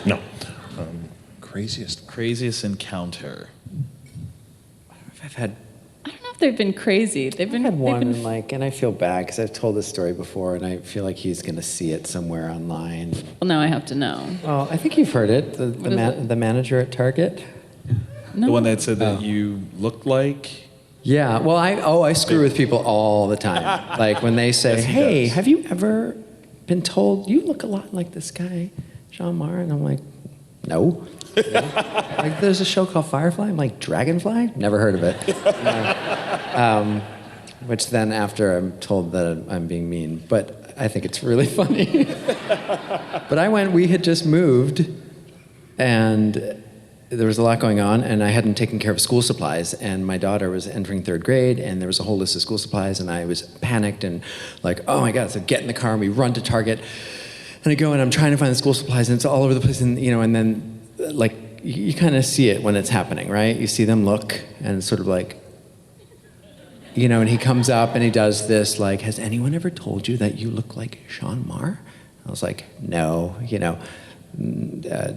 [SPEAKER 2] No. Craziest
[SPEAKER 1] encounter.
[SPEAKER 3] I've had
[SPEAKER 4] I don't know if they've been crazy. They've been
[SPEAKER 3] one, and I feel bad because I've told this story before, and I feel like he's going to see it somewhere online.
[SPEAKER 4] Well, now I have to know.
[SPEAKER 3] Well, I think you've heard it. The manager at Target.
[SPEAKER 4] No.
[SPEAKER 1] The one that said that you looked like.
[SPEAKER 3] Yeah. Well, I screw with people all the time. Like when they say,
[SPEAKER 1] Yes, he
[SPEAKER 3] "Hey,
[SPEAKER 1] does.
[SPEAKER 3] have you ever been told you look a lot like this guy, Sean Maher?" And I'm like, "No." Like there's a show called Firefly. I'm like, Dragonfly? Never heard of it. Which then after I'm told that I'm being mean, but I think it's really funny. But we had just moved, and there was a lot going on, and I hadn't taken care of school supplies, and my daughter was entering 3rd grade, and there was a whole list of school supplies, and I was panicked and like, oh my God, so get in the car, and we run to Target, and I go, and I'm trying to find the school supplies, and it's all over the place, and and then like you kind of see it when it's happening, right? You see them look, and it's sort of like, and he comes up and he does this, like, has anyone ever told you that you look like Sean Maher? I was like, no,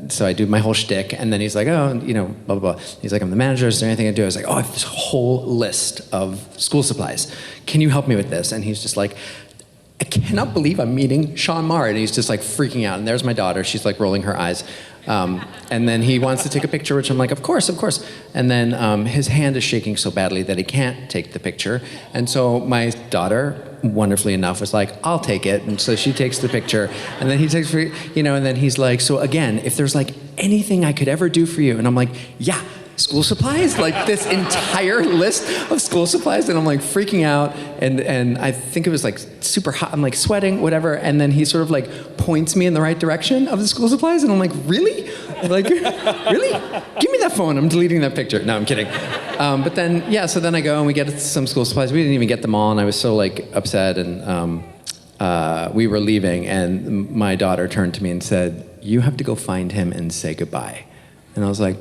[SPEAKER 3] so I do my whole shtick, and then he's like, oh, blah, blah, blah. He's like, I'm the manager, is there anything I do? I was like, oh, I have this whole list of school supplies. Can you help me with this? And he's just like, I cannot believe I'm meeting Sean Maher. And he's just like freaking out. And there's my daughter. She's like rolling her eyes. And then he wants to take a picture, which I'm like, of course. And then his hand is shaking so badly that he can't take the picture. And so my daughter, wonderfully enough, was like, I'll take it. And so she takes the picture. And then he takes, and then he's like, so again, if there's like anything I could ever do for you. And I'm like, yeah. School supplies, like this entire list of school supplies, and I'm like freaking out, and I think it was like super hot. I'm like sweating, whatever, and then he sort of like points me in the right direction of the school supplies, and I'm like, really? Like, really? Give me that phone. I'm deleting that picture. No, I'm kidding. But then, so then I go and we get some school supplies. We didn't even get them all, and I was so like upset, and we were leaving, and my daughter turned to me and said, "You have to go find him and say goodbye." And I was like,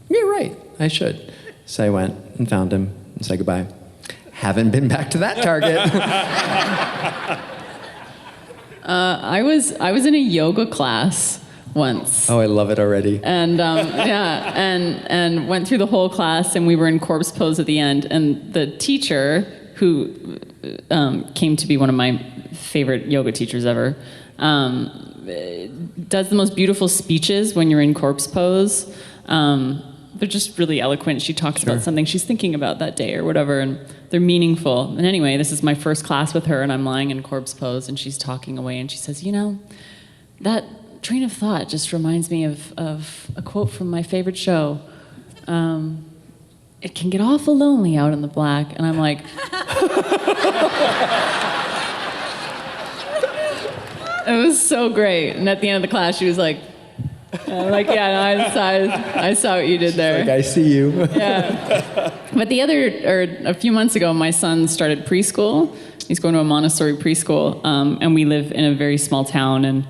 [SPEAKER 3] you're right, I should. So I went and found him and said goodbye. Haven't been back to that Target.
[SPEAKER 4] I was in a yoga class once.
[SPEAKER 3] Oh, I love it already.
[SPEAKER 4] And and went through the whole class, and we were in corpse pose at the end. And the teacher, who came to be one of my favorite yoga teachers ever, does the most beautiful speeches when you're in corpse pose. They're just really eloquent. She talks about something she's thinking about that day or whatever, and they're meaningful. And anyway, this is my first class with her, and I'm lying in corpse pose, and she's talking away, and she says, that train of thought just reminds me of a quote from my favorite show. It can get awful lonely out in the black. And I'm like... It was so great. And at the end of the class, she was like... I'm like, yeah, no, I saw what you did there.
[SPEAKER 3] Like, I see you.
[SPEAKER 4] Yeah. But a few months ago, my son started preschool. He's going to a Montessori preschool, and we live in a very small town, and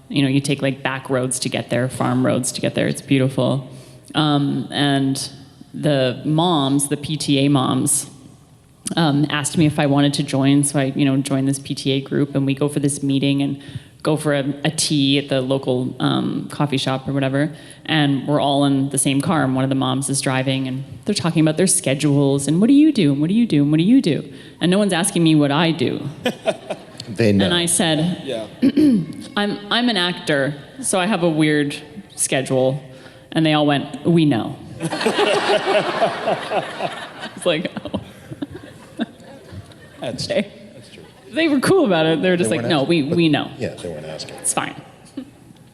[SPEAKER 4] you take like back roads to get there, farm roads to get there. It's beautiful. And the moms, the PTA moms, asked me if I wanted to join, so I joined this PTA group, and we go for this meeting, and go for a tea at the local coffee shop or whatever, and we're all in the same car, and one of the moms is driving, and they're talking about their schedules, and what do you do, and what do you do, and what do you do? And no one's asking me what I do.
[SPEAKER 2] They know.
[SPEAKER 4] And I said, I'm an actor, so I have a weird schedule. And they all went, we know. It's like, oh.
[SPEAKER 1] That's
[SPEAKER 4] true. They were cool about it. They were just
[SPEAKER 2] They
[SPEAKER 4] like,
[SPEAKER 2] weren't
[SPEAKER 4] no,
[SPEAKER 2] asking,
[SPEAKER 4] we know.
[SPEAKER 2] Yeah, they weren't asking.
[SPEAKER 4] It's fine.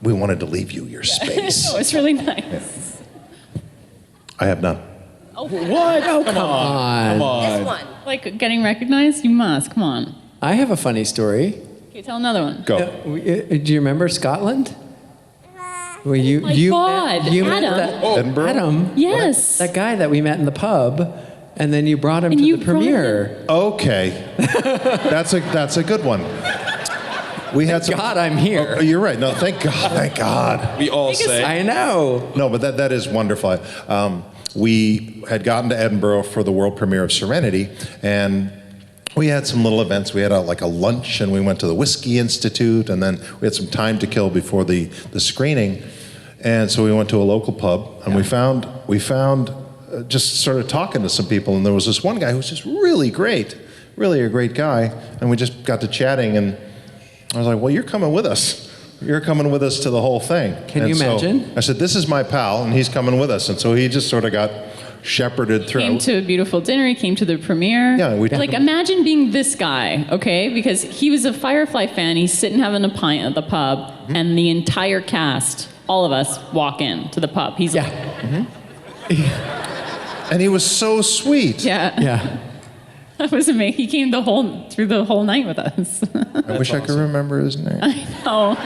[SPEAKER 2] We wanted to leave you your space.
[SPEAKER 4] No, it's really nice.
[SPEAKER 2] I have none.
[SPEAKER 4] Oh, what? Oh,
[SPEAKER 3] Come on.
[SPEAKER 12] This one.
[SPEAKER 4] Like getting recognized? You must. Come on.
[SPEAKER 3] I have a funny story.
[SPEAKER 4] Okay, tell another one.
[SPEAKER 2] Go.
[SPEAKER 3] Do you remember Scotland? Well, you
[SPEAKER 4] my
[SPEAKER 3] you
[SPEAKER 4] God,
[SPEAKER 3] met, you met
[SPEAKER 4] Adam.
[SPEAKER 3] that,
[SPEAKER 2] Edinburgh?
[SPEAKER 3] Adam.
[SPEAKER 4] Yes.
[SPEAKER 3] That guy that we met in the pub, and then you brought him
[SPEAKER 4] And
[SPEAKER 3] to
[SPEAKER 4] you
[SPEAKER 3] the
[SPEAKER 4] brought
[SPEAKER 3] premiere.
[SPEAKER 2] Okay. That's a good one. We had some.
[SPEAKER 3] God, I'm here.
[SPEAKER 2] Oh, you're right. No, thank God. Thank God.
[SPEAKER 1] We all say.
[SPEAKER 3] I know.
[SPEAKER 2] No, but that is wonderful. We had gotten to Edinburgh for the world premiere of Serenity, and we had some little events. We had a lunch, and we went to the Whiskey Institute, and then we had some time to kill before the screening. And so we went to a local pub, and we found just started talking to some people, and there was this one guy who was just really great, really a great guy, and we just got to chatting, and I was like, well, you're coming with us. You're coming with us to the whole thing.
[SPEAKER 3] Can you imagine?
[SPEAKER 2] I said, this is my pal, and he's coming with us. And so he just sort of got shepherded through.
[SPEAKER 4] Came to a beautiful dinner. He came to the premiere.
[SPEAKER 2] Yeah, we took
[SPEAKER 4] like
[SPEAKER 2] him-
[SPEAKER 4] imagine being this guy, okay? Because he was a Firefly fan. He's sitting having a pint at the pub,
[SPEAKER 2] Mm-hmm.
[SPEAKER 4] and the entire cast, all of us, walk in to the pub. He's like,
[SPEAKER 2] And he was so sweet.
[SPEAKER 4] yeah,
[SPEAKER 3] Yeah.
[SPEAKER 4] that was amazing. He came through the whole night with us.
[SPEAKER 2] I wish I could remember his name.
[SPEAKER 4] I know.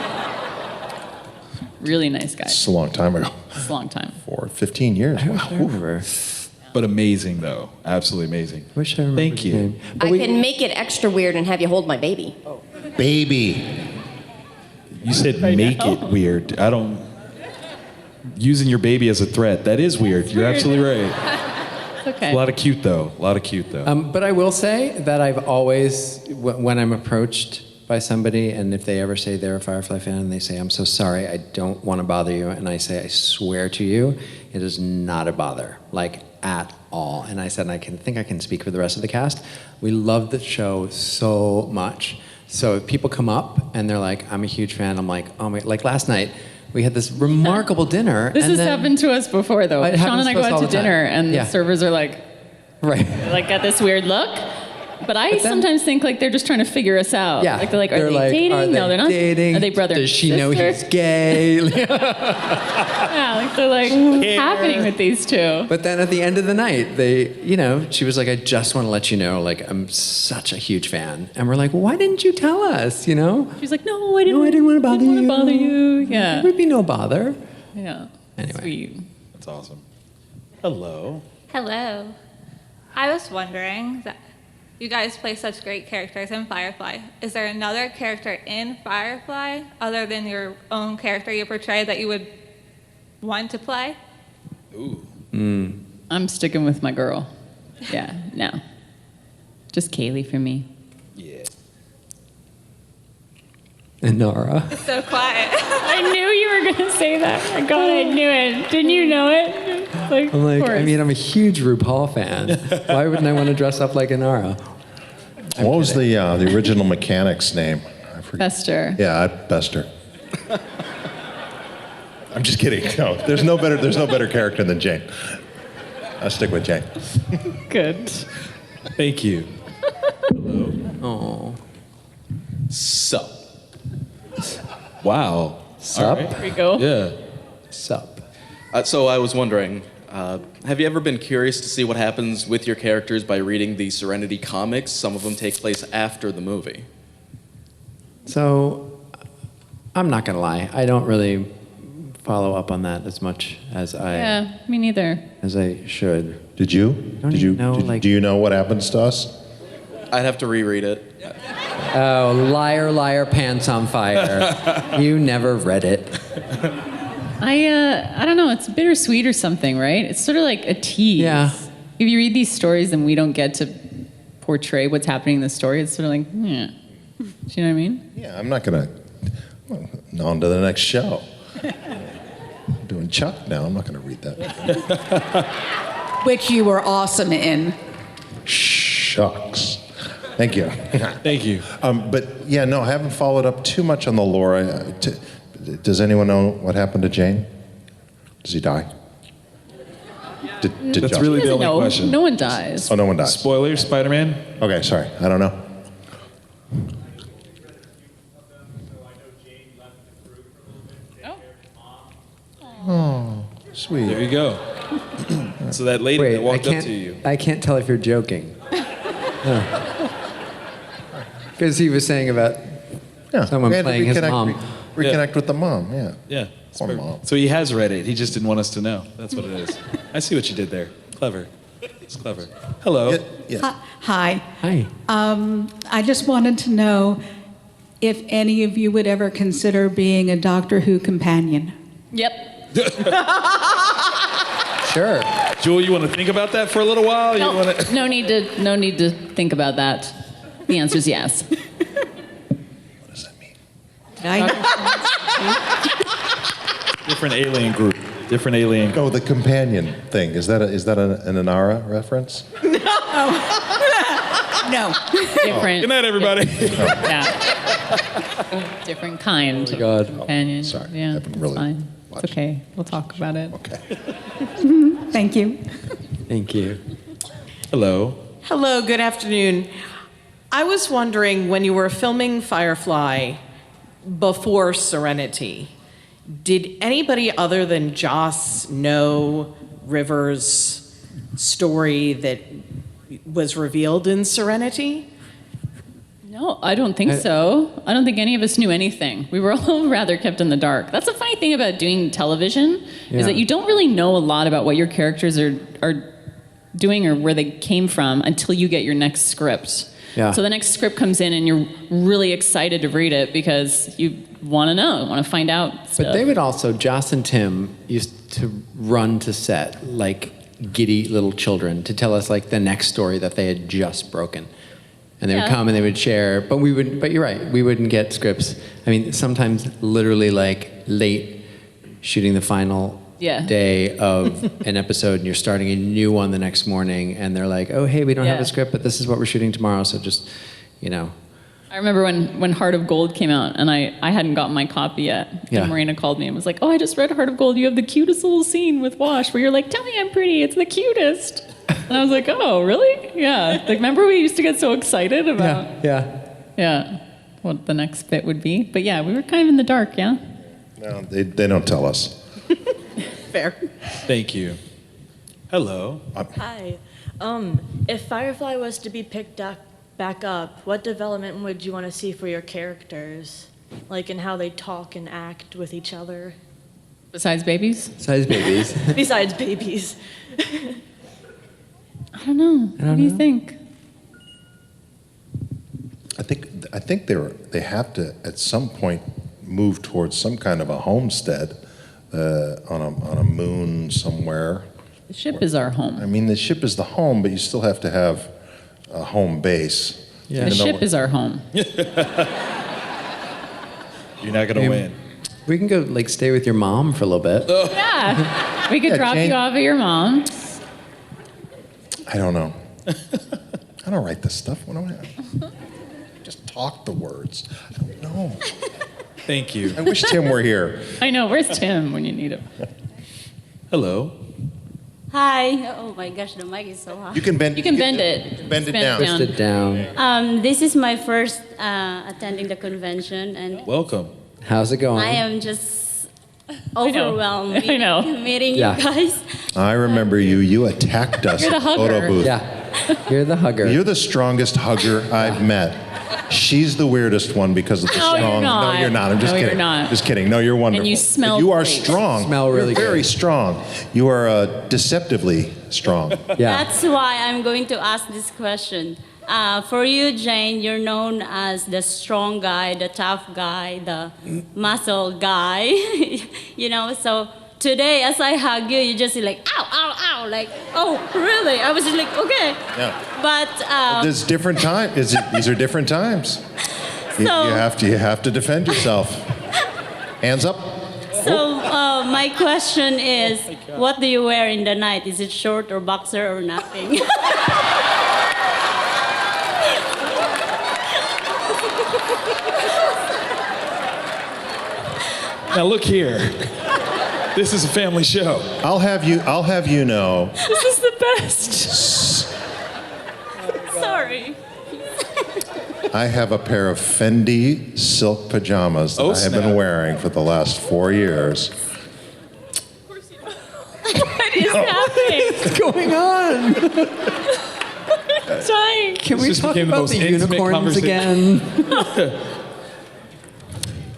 [SPEAKER 4] Really nice guy.
[SPEAKER 2] It's a long time ago.
[SPEAKER 4] It's a long time.
[SPEAKER 2] 15 years.
[SPEAKER 3] I
[SPEAKER 2] Wow.
[SPEAKER 3] remember.
[SPEAKER 1] But amazing, though. Absolutely amazing.
[SPEAKER 3] Wish I remember.
[SPEAKER 1] Thank
[SPEAKER 3] his
[SPEAKER 1] you.
[SPEAKER 3] name. But
[SPEAKER 12] I
[SPEAKER 3] we-
[SPEAKER 12] can make it extra weird and have you hold my baby.
[SPEAKER 2] Baby.
[SPEAKER 1] You said make it weird. I don't. Using your baby as a threat. That is weird. You're absolutely right.
[SPEAKER 4] It's okay.
[SPEAKER 1] A lot of cute, though.
[SPEAKER 3] But I will say that I've always, when I'm approached by somebody, and if they ever say they're a Firefly fan, and they say, I'm so sorry, I don't want to bother you, and I say, I swear to you, it is not a bother, like at all. And I said, and I think I can speak for the rest of the cast, we love the show so much. So if people come up and they're like, I'm a huge fan, I'm like, oh my, like last night, we had this remarkable dinner.
[SPEAKER 4] This
[SPEAKER 3] and
[SPEAKER 4] has
[SPEAKER 3] then-
[SPEAKER 4] happened to us before, though.
[SPEAKER 3] It
[SPEAKER 4] Sean
[SPEAKER 3] happens
[SPEAKER 4] and I
[SPEAKER 3] to
[SPEAKER 4] go
[SPEAKER 3] us all
[SPEAKER 4] out to
[SPEAKER 3] the time.
[SPEAKER 4] dinner, and
[SPEAKER 3] Yeah.
[SPEAKER 4] the servers are like,
[SPEAKER 3] Right.
[SPEAKER 4] like got this weird look. But I
[SPEAKER 3] then-
[SPEAKER 4] sometimes think like they're just trying to figure us out.
[SPEAKER 3] Yeah.
[SPEAKER 4] Like they're like, are
[SPEAKER 3] They're
[SPEAKER 4] they
[SPEAKER 3] like,
[SPEAKER 4] dating?
[SPEAKER 3] are they
[SPEAKER 4] No, they're not.
[SPEAKER 3] dating?
[SPEAKER 4] Are they brother and
[SPEAKER 3] Does she know
[SPEAKER 4] sister?
[SPEAKER 3] he's gay?
[SPEAKER 4] Yeah, like they're like, what's happening with these two?
[SPEAKER 3] But then at the end of the night, they, she was like, I just want to let you know, like, I'm such a huge fan. And we're like, well, why didn't you tell us,
[SPEAKER 4] She's like, no, I didn't want to bother you. Bother you. Yeah.
[SPEAKER 3] There would be no bother.
[SPEAKER 4] Yeah.
[SPEAKER 3] Anyway.
[SPEAKER 4] Sweet.
[SPEAKER 1] That's awesome. Hello.
[SPEAKER 13] Hello. I was wondering that you guys play such great characters in Firefly. Is there another character in Firefly other than your own character you portray that you would want to play?
[SPEAKER 1] Ooh.
[SPEAKER 4] I'm sticking with my girl. Yeah, no. Just Kaylee for me.
[SPEAKER 1] Yeah.
[SPEAKER 3] And Nora.
[SPEAKER 13] So quiet.
[SPEAKER 4] I knew you were going to say that. My God, I knew it. Didn't you know it? Like,
[SPEAKER 3] I'm like,
[SPEAKER 4] of course.
[SPEAKER 3] I'm a huge RuPaul fan. Why wouldn't I want to dress up like Inara?
[SPEAKER 2] What was the original mechanic's name? I forget.
[SPEAKER 4] Bester.
[SPEAKER 2] Yeah, Bester. I'm just kidding. No, there's no better character than Jayne. I'll stick with Jayne.
[SPEAKER 4] Good.
[SPEAKER 1] Thank you.
[SPEAKER 3] Oh.
[SPEAKER 1] Sup. Wow.
[SPEAKER 3] Sup?
[SPEAKER 1] All right.
[SPEAKER 4] Here we go.
[SPEAKER 1] Yeah.
[SPEAKER 3] Sup.
[SPEAKER 14] So I was wondering, have you ever been curious to see what happens with your characters by reading the Serenity comics? Some of them take place after the movie.
[SPEAKER 3] So, I'm not going to lie. I don't really follow up on that as much as
[SPEAKER 4] Yeah, me neither.
[SPEAKER 3] as I should.
[SPEAKER 2] Did you?
[SPEAKER 3] Don't
[SPEAKER 2] Did
[SPEAKER 3] even
[SPEAKER 2] you?
[SPEAKER 3] know,
[SPEAKER 2] did-
[SPEAKER 3] like-
[SPEAKER 2] do you know what happens to us?
[SPEAKER 14] I'd have to reread it.
[SPEAKER 3] Oh, liar, liar, pants on fire. You never read it.
[SPEAKER 4] I don't know. It's bittersweet or something, right? It's sort of like a tease.
[SPEAKER 3] Yeah.
[SPEAKER 4] If you read these stories and we don't get to portray what's happening in the story, it's sort of like, yeah. Do you know what I mean?
[SPEAKER 2] Yeah, I'm not gonna On to the next show. I'm doing Chuck now. I'm not going to read that.
[SPEAKER 15] Which you were awesome in.
[SPEAKER 2] Shucks. Thank you.
[SPEAKER 1] Thank you.
[SPEAKER 2] But yeah, no, I haven't followed up too much on the lore. Does anyone know what happened to Jayne? Does he die? Did
[SPEAKER 1] That's
[SPEAKER 2] Josh-
[SPEAKER 1] really the only
[SPEAKER 4] No,
[SPEAKER 1] question.
[SPEAKER 4] no one dies.
[SPEAKER 2] Oh, no one dies.
[SPEAKER 1] Spoiler, Spider-Man?
[SPEAKER 2] Okay, sorry. I don't know. Oh, sweet.
[SPEAKER 1] There you go. So that lady
[SPEAKER 3] Wait,
[SPEAKER 1] that walked
[SPEAKER 3] I
[SPEAKER 1] up
[SPEAKER 3] can't,
[SPEAKER 1] to you.
[SPEAKER 3] I can't tell if you're joking. Because he was saying about someone
[SPEAKER 2] we had to
[SPEAKER 3] playing his
[SPEAKER 2] reconnect-
[SPEAKER 3] mom.
[SPEAKER 2] Reconnect with the mom, yeah.
[SPEAKER 1] Yeah.
[SPEAKER 2] Poor mom.
[SPEAKER 1] So he has read it. He just didn't want us to know. That's what it is. I see what you did there. Clever. It's clever. Hello.
[SPEAKER 15] Hi.
[SPEAKER 3] Hi.
[SPEAKER 15] I just wanted to know if any of you would ever consider being a Doctor Who companion.
[SPEAKER 4] Yep.
[SPEAKER 3] Sure.
[SPEAKER 1] Jewel, you want to think about that for a little while? You
[SPEAKER 4] No,
[SPEAKER 1] wanna...
[SPEAKER 4] no need to think about that. The answer is yes.
[SPEAKER 1] Different alien group. Different alien group.
[SPEAKER 2] Oh, the companion thing. Is that an Inara reference?
[SPEAKER 15] No.
[SPEAKER 4] Different.
[SPEAKER 1] Good night, everybody.
[SPEAKER 4] Yeah. Different kind of
[SPEAKER 3] God.
[SPEAKER 4] companion.
[SPEAKER 2] Sorry,
[SPEAKER 4] Yeah,
[SPEAKER 2] haven't
[SPEAKER 4] it's
[SPEAKER 2] really
[SPEAKER 4] fine. It's okay. We'll talk about it.
[SPEAKER 2] Okay.
[SPEAKER 15] Thank you.
[SPEAKER 3] Thank you.
[SPEAKER 1] Hello.
[SPEAKER 16] Hello, good afternoon. I was wondering, when you were filming Firefly before Serenity, did anybody other than Joss know River's story that was revealed in Serenity?
[SPEAKER 4] No, I don't think so. I don't think any of us knew anything. We were all rather kept in the dark. That's the funny thing about doing television, is that you don't really know a lot about what your characters are doing or where they came from until you get your next script.
[SPEAKER 3] Yeah.
[SPEAKER 4] So the next script comes in and you're really excited to read it because you want to know, want to find out stuff.
[SPEAKER 3] But they would also, Joss and Tim used to run to set like giddy little children to tell us like the next story that they had just broken. And they would come and they would share, but you're right, we wouldn't get scripts. I mean, sometimes literally like late shooting the final day of an episode and you're starting a new one the next morning and they're like, oh, hey, we don't have a script, but this is what we're shooting tomorrow, so just, you know.
[SPEAKER 4] I remember when Heart of Gold came out and I hadn't gotten my copy yet.
[SPEAKER 3] Yeah.
[SPEAKER 4] And Marina called me and was like, oh, I just read Heart of Gold. You have the cutest little scene with Wash where you're like, tell me I'm pretty. It's the cutest. And I was like, oh, really? Yeah. Like, remember we used to get so excited about what the next bit would be? But yeah, we were kind of in the dark, yeah?
[SPEAKER 2] No, they don't tell us.
[SPEAKER 16] Fair.
[SPEAKER 1] Thank you. Hello.
[SPEAKER 17] Hi. If Firefly was to be picked back up, what development would you want to see for your characters? Like in how they talk and act with each other?
[SPEAKER 4] Besides babies?
[SPEAKER 3] Besides babies.
[SPEAKER 17] Besides babies.
[SPEAKER 4] I don't know. What do you think?
[SPEAKER 2] I think they have to at some point move towards some kind of a homestead on a moon somewhere.
[SPEAKER 4] The ship is our home.
[SPEAKER 2] I mean, the ship is the home, but you still have to have a home base.
[SPEAKER 4] Yeah. The ship is our home.
[SPEAKER 1] You're not gonna win.
[SPEAKER 3] We can go like stay with your mom for a little bit.
[SPEAKER 4] Yeah. We could drop
[SPEAKER 2] Jayne-
[SPEAKER 4] you off at your mom.
[SPEAKER 2] I don't know. I don't write this stuff. What do I just talk the words? I don't know.
[SPEAKER 1] Thank you.
[SPEAKER 2] I wish Tim were here.
[SPEAKER 4] I know. Where's Tim when you need him?
[SPEAKER 1] Hello.
[SPEAKER 18] Hi. Oh my gosh, the mic is so hot.
[SPEAKER 2] You can bend.
[SPEAKER 4] You can bend it.
[SPEAKER 2] Bend it down.
[SPEAKER 3] Twist it down.
[SPEAKER 18] This is my first attending the convention, and
[SPEAKER 1] Welcome.
[SPEAKER 3] How's it going?
[SPEAKER 18] I am just overwhelmed
[SPEAKER 4] I know.
[SPEAKER 18] meeting
[SPEAKER 3] Yeah.
[SPEAKER 18] you guys.
[SPEAKER 2] I remember you. You attacked us
[SPEAKER 4] You're the
[SPEAKER 2] at the photo
[SPEAKER 4] hugger.
[SPEAKER 2] booth.
[SPEAKER 3] Yeah. You're the hugger.
[SPEAKER 2] You're the strongest hugger I've met. She's the weirdest one because of the
[SPEAKER 4] No, you're
[SPEAKER 2] strong.
[SPEAKER 4] not.
[SPEAKER 2] No, you're not. I'm just
[SPEAKER 4] No, you're
[SPEAKER 2] kidding.
[SPEAKER 4] not.
[SPEAKER 2] Just kidding. No, you're wonderful.
[SPEAKER 4] And you smell
[SPEAKER 2] You are
[SPEAKER 4] great.
[SPEAKER 2] strong.
[SPEAKER 3] Smell really
[SPEAKER 2] You're very
[SPEAKER 3] good.
[SPEAKER 2] strong. You are deceptively strong.
[SPEAKER 3] Yeah.
[SPEAKER 18] That's why I'm going to ask this question. For you, Jayne, you're known as the strong guy, the tough guy, the muscle guy. You know, so today as I hug you, you just like, ow, ow, ow. Like, oh, really? I was just like, okay.
[SPEAKER 2] Yeah.
[SPEAKER 18] But
[SPEAKER 2] There's different times. These are different times. You have to defend yourself. Hands up.
[SPEAKER 18] So my question is, what do you wear in the night? Is it short or boxer or nothing?
[SPEAKER 1] Now look here. This is a family show.
[SPEAKER 2] I'll have you know.
[SPEAKER 4] This is the best.
[SPEAKER 18] Sorry.
[SPEAKER 2] I have a pair of Fendi silk pajamas that I have been wearing for the last 4 years.
[SPEAKER 4] What is happening?
[SPEAKER 3] What's going on?
[SPEAKER 4] Dying.
[SPEAKER 3] Can we
[SPEAKER 1] This just
[SPEAKER 3] talk
[SPEAKER 1] became the
[SPEAKER 3] about
[SPEAKER 1] most
[SPEAKER 3] the
[SPEAKER 1] intimate
[SPEAKER 3] unicorns
[SPEAKER 1] conversation.
[SPEAKER 3] again?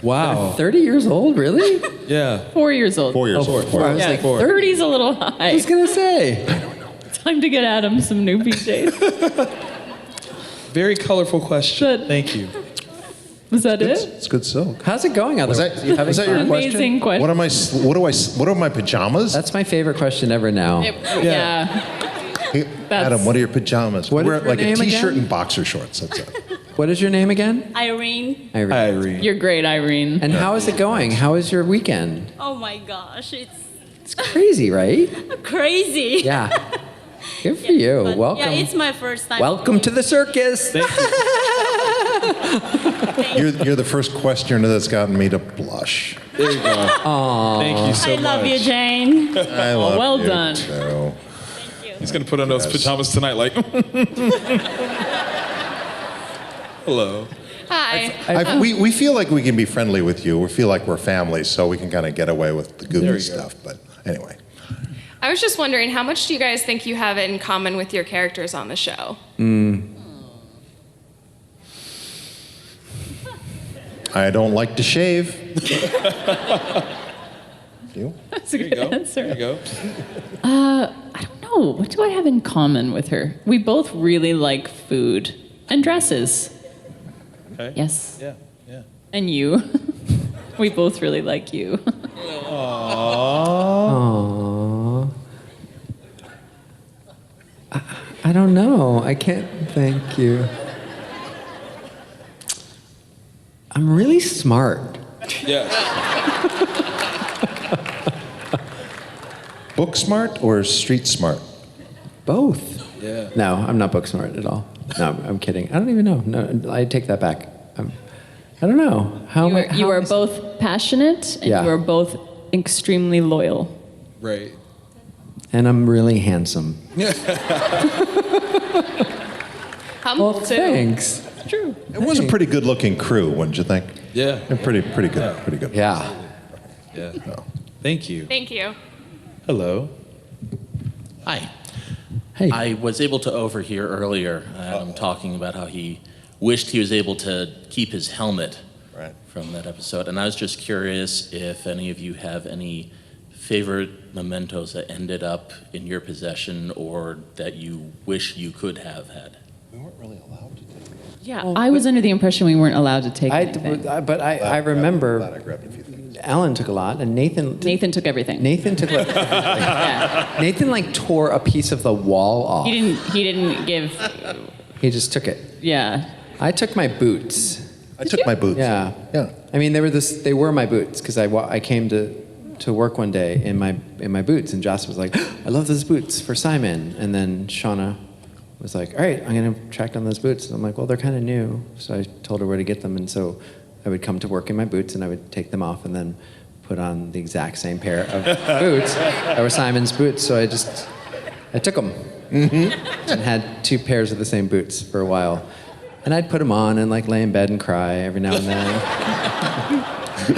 [SPEAKER 1] Wow.
[SPEAKER 3] 30 years old, really?
[SPEAKER 1] Yeah.
[SPEAKER 4] 4 years old.
[SPEAKER 2] 4 years old.
[SPEAKER 3] I was like,
[SPEAKER 4] 30's a little high.
[SPEAKER 3] I was gonna say.
[SPEAKER 4] Time to get Adam some new PJs.
[SPEAKER 1] Very colorful question. Thank you.
[SPEAKER 4] Was that it?
[SPEAKER 2] It's good silk.
[SPEAKER 3] How's it going?
[SPEAKER 2] Was
[SPEAKER 3] Otherwise,
[SPEAKER 2] that,
[SPEAKER 3] you having
[SPEAKER 2] was that your
[SPEAKER 3] fun?
[SPEAKER 2] question?
[SPEAKER 4] Amazing question.
[SPEAKER 2] What are my pajamas?
[SPEAKER 3] That's my favorite question ever now.
[SPEAKER 4] Yeah.
[SPEAKER 2] Hey, Adam, what are your pajamas?
[SPEAKER 3] What is
[SPEAKER 2] Wear
[SPEAKER 3] your
[SPEAKER 2] like a
[SPEAKER 3] name
[SPEAKER 2] t-shirt
[SPEAKER 3] again?
[SPEAKER 2] and boxer shorts. That's it.
[SPEAKER 3] What is your name again?
[SPEAKER 18] Irene.
[SPEAKER 3] Irene.
[SPEAKER 4] You're great, Irene.
[SPEAKER 3] And how is it going? How is your weekend?
[SPEAKER 18] Oh my gosh,
[SPEAKER 3] It's crazy, right?
[SPEAKER 18] crazy.
[SPEAKER 3] Yeah. Good for you.
[SPEAKER 18] But
[SPEAKER 3] Welcome.
[SPEAKER 18] Yeah, it's my first time.
[SPEAKER 3] Welcome to the circus.
[SPEAKER 2] You're the first questioner that's gotten me to blush.
[SPEAKER 1] There you go.
[SPEAKER 3] Aww.
[SPEAKER 1] Thank you so
[SPEAKER 18] I
[SPEAKER 1] much.
[SPEAKER 18] love you, Jane.
[SPEAKER 2] I love
[SPEAKER 4] well
[SPEAKER 2] you
[SPEAKER 4] done.
[SPEAKER 2] too.
[SPEAKER 1] He's gonna put on those pajamas tonight, like. Hello.
[SPEAKER 4] Hi.
[SPEAKER 2] We feel like we can be friendly with you. We feel like we're family, so we can kind of get away with the goofy stuff. But anyway.
[SPEAKER 19] I was just wondering, how much do you guys think you have in common with your characters on the show?
[SPEAKER 2] I don't like to shave. You?
[SPEAKER 4] That's a
[SPEAKER 1] There you
[SPEAKER 4] good
[SPEAKER 1] go.
[SPEAKER 4] answer.
[SPEAKER 1] There you go.
[SPEAKER 4] I don't know. What do I have in common with her? We both really like food and dresses.
[SPEAKER 1] Okay.
[SPEAKER 4] Yes.
[SPEAKER 1] Yeah. Yeah.
[SPEAKER 4] And you. We both really like you.
[SPEAKER 3] Aww. I don't know. I can't thank you. I'm really smart.
[SPEAKER 1] Yeah.
[SPEAKER 2] Book smart or street smart?
[SPEAKER 3] Both.
[SPEAKER 1] Yeah.
[SPEAKER 3] No, I'm not book smart at all. No, I'm kidding. I don't even know. No, I take that back. I don't know.
[SPEAKER 4] You are both passionate and
[SPEAKER 3] Yeah.
[SPEAKER 4] you are both extremely loyal.
[SPEAKER 1] Right.
[SPEAKER 3] And I'm really handsome.
[SPEAKER 19] Humble
[SPEAKER 3] Well,
[SPEAKER 19] too.
[SPEAKER 3] thanks.
[SPEAKER 4] True.
[SPEAKER 2] It was a pretty good-looking crew, wouldn't you think?
[SPEAKER 1] Yeah.
[SPEAKER 2] They're pretty good. Pretty good.
[SPEAKER 3] Yeah.
[SPEAKER 1] Yeah. Thank you.
[SPEAKER 19] Thank you.
[SPEAKER 1] Hello.
[SPEAKER 20] Hi.
[SPEAKER 3] Hey.
[SPEAKER 20] I was able to overhear earlier Adam talking about how he wished he was able to keep his helmet from that episode. And I was just curious if any of you have any favorite mementos that ended up in your possession or that you wish you could have had.
[SPEAKER 2] We weren't really allowed to take it.
[SPEAKER 4] Yeah, I was under the impression we weren't allowed to take anything.
[SPEAKER 3] But I remember Alan took a lot, and Nathan
[SPEAKER 4] took everything.
[SPEAKER 3] Nathan took like, Nathan like tore a piece of the wall off.
[SPEAKER 4] He didn't give.
[SPEAKER 3] He just took it.
[SPEAKER 4] Yeah.
[SPEAKER 3] I took my boots.
[SPEAKER 2] I took my boots.
[SPEAKER 3] Yeah.
[SPEAKER 2] Yeah.
[SPEAKER 3] I mean, they were my boots because I came to work one day in my boots, and Joss was like, "I love those boots for Simon," and then Shauna was like, "All right, I'm gonna track down those boots." And I'm like, "Well, they're kind of new," so I told her where to get them, and so I would come to work in my boots, and I would take them off, and then put on the exact same pair of boots that were Simon's boots. So I took them and had two pairs of the same boots for a while, and I'd put them on and like lay in bed and cry every now and then.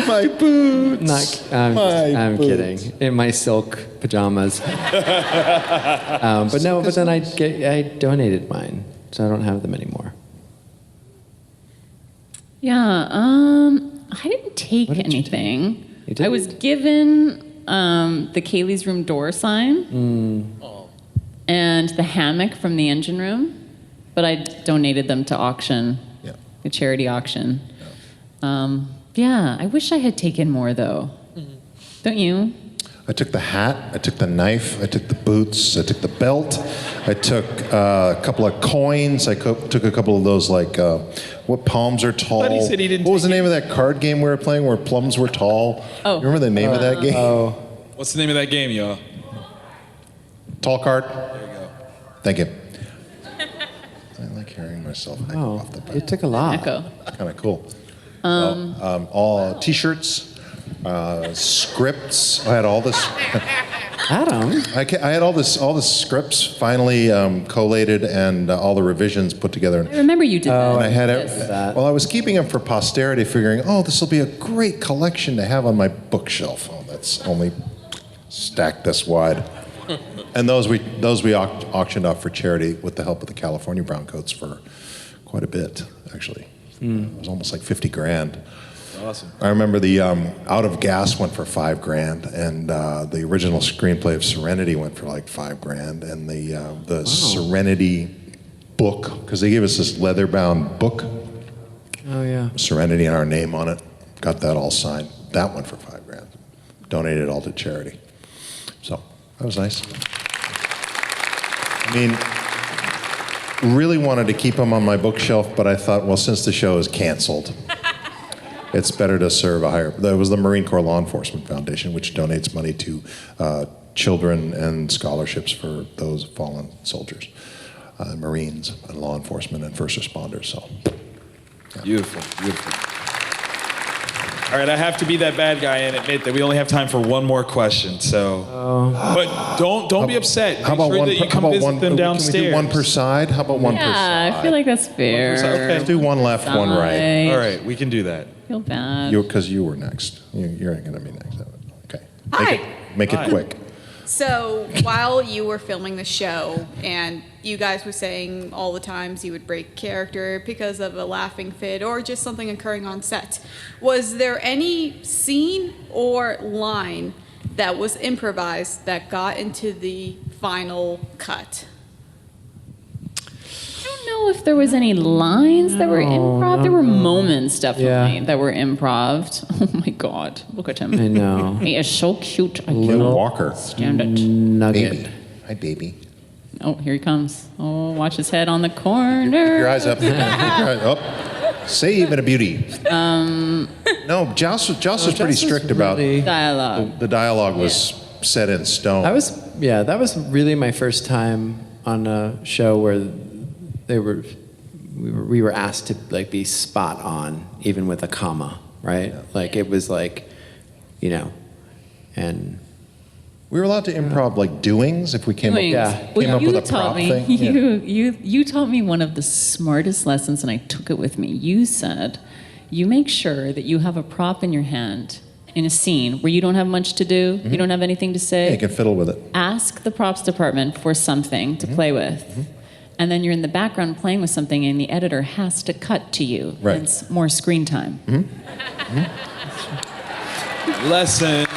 [SPEAKER 2] My boots.
[SPEAKER 3] I'm kidding. In my silk pajamas. But then I donated mine, so I don't have them anymore.
[SPEAKER 4] Yeah, I didn't take anything. I was given the Kaylee's room door sign and the hammock from the engine room, but I donated them to auction, the charity auction. Yeah, I wish I had taken more though. Don't you?
[SPEAKER 2] I took the hat, I took the knife, I took the boots, I took the belt, I took a couple of coins, I took a couple of those what palms are tall.
[SPEAKER 1] But he said he didn't
[SPEAKER 2] what was the name of that card game we were playing where plums were tall?
[SPEAKER 4] Oh.
[SPEAKER 2] You remember the name of that game?
[SPEAKER 3] Oh,
[SPEAKER 1] What's the name of that game, y'all?
[SPEAKER 2] Tall card? There you go. Thank you. I like hearing myself echo off the bat.
[SPEAKER 3] it took a lot.
[SPEAKER 4] Echo.
[SPEAKER 2] Kind of cool. All T-shirts, scripts. I had all this.
[SPEAKER 3] Adam.
[SPEAKER 2] I had all the scripts finally collated and all the revisions put together.
[SPEAKER 4] I remember you did that.
[SPEAKER 2] And I had
[SPEAKER 4] Yes.
[SPEAKER 2] well, I was keeping them for posterity, figuring, this will be a great collection to have on my bookshelf. Oh, that's only stacked this wide. And those we auctioned off for charity with the help of the California Browncoats for quite a bit, actually. It was almost like $50,000.
[SPEAKER 1] Awesome.
[SPEAKER 2] I remember the Out of Gas went for $5,000, and the original screenplay of Serenity went for like $5,000, and the Serenity book, because they gave us this leather-bound book,
[SPEAKER 3] Oh yeah.
[SPEAKER 2] Serenity and our name on it, got that all signed. That went for $5,000. Donated it all to charity. So that was nice. I mean, really wanted to keep them on my bookshelf, but I thought, well, since the show is canceled, it's better to serve a higher. That was the Marine Corps Law Enforcement Foundation, which donates money to children and scholarships for those fallen soldiers, Marines and law enforcement and first responders. So, yeah.
[SPEAKER 1] Beautiful, beautiful. All right, I have to be that bad guy and admit that we only have time for one more question. So, but don't be upset. Make
[SPEAKER 2] How about
[SPEAKER 1] sure
[SPEAKER 2] one?
[SPEAKER 1] that you
[SPEAKER 2] How
[SPEAKER 1] come
[SPEAKER 2] about
[SPEAKER 1] visit
[SPEAKER 2] one?
[SPEAKER 1] them downstairs.
[SPEAKER 2] Can we do one per side? How about one per side?
[SPEAKER 4] Yeah, I feel like that's fair.
[SPEAKER 1] Okay.
[SPEAKER 2] Let's do one left, one right.
[SPEAKER 1] All right, we can do that.
[SPEAKER 4] Feel bad.
[SPEAKER 2] Because you were next. You're going to be next. Okay.
[SPEAKER 21] Hi.
[SPEAKER 2] Make it quick.
[SPEAKER 21] So while you were filming the show and you guys were saying all the times you would break character because of a laughing fit or just something occurring on set, was there any scene or line that was improvised that got into the final cut?
[SPEAKER 4] I don't know if there was any lines that were improv. There were moments definitely that were improv. Oh my God, look at him.
[SPEAKER 3] I know.
[SPEAKER 4] He is so cute. I
[SPEAKER 2] Little
[SPEAKER 4] cannot
[SPEAKER 2] Walker.
[SPEAKER 4] stand it.
[SPEAKER 3] Nugget.
[SPEAKER 2] Baby. Hi, baby.
[SPEAKER 4] Oh, here he comes. Oh, watch his head on the corner.
[SPEAKER 2] Your eyes up. Keep your eyes up. Save and a beauty. No, Joss was pretty strict about
[SPEAKER 4] dialogue.
[SPEAKER 2] The dialogue was set in stone.
[SPEAKER 3] That was really my first time on a show where we were asked to like be spot on, even with a comma, right? Like it was like, and
[SPEAKER 2] we were allowed to improv like doings if we came up with a prop thing.
[SPEAKER 4] You taught me one of the smartest lessons, and I took it with me. You said, you make sure that you have a prop in your hand in a scene where you don't have much to do, you don't have anything to say.
[SPEAKER 2] Yeah, you can fiddle with it.
[SPEAKER 4] Ask the props department for something to play with. And then you're in the background playing with something, and the editor has to cut to you.
[SPEAKER 2] Right.
[SPEAKER 4] And it's more screen time.
[SPEAKER 1] Lesson.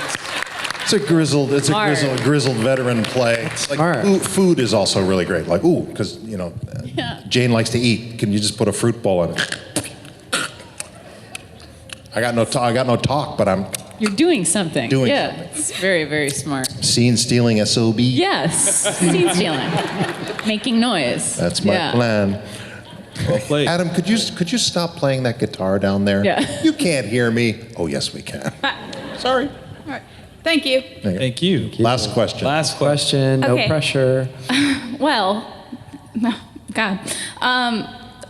[SPEAKER 2] It's a grizzled veteran play. It's like food is also really great. Like because Jayne likes to eat. Can you just put a fruit bowl in it? I got no talk, but I'm
[SPEAKER 4] You're doing something.
[SPEAKER 2] Doing
[SPEAKER 4] something. It's very, very smart.
[SPEAKER 2] scene stealing SOB.
[SPEAKER 4] Yes, scene stealing, making noise.
[SPEAKER 2] That's my plan.
[SPEAKER 1] Well played.
[SPEAKER 2] Adam, could you stop playing that guitar down there?
[SPEAKER 4] Yeah.
[SPEAKER 2] You can't hear me. Oh yes, we can. Sorry.
[SPEAKER 21] All right. Thank you.
[SPEAKER 1] Thank you.
[SPEAKER 2] Last question.
[SPEAKER 1] Last question.
[SPEAKER 3] no
[SPEAKER 21] Okay.
[SPEAKER 3] pressure.
[SPEAKER 21] Well, no, God.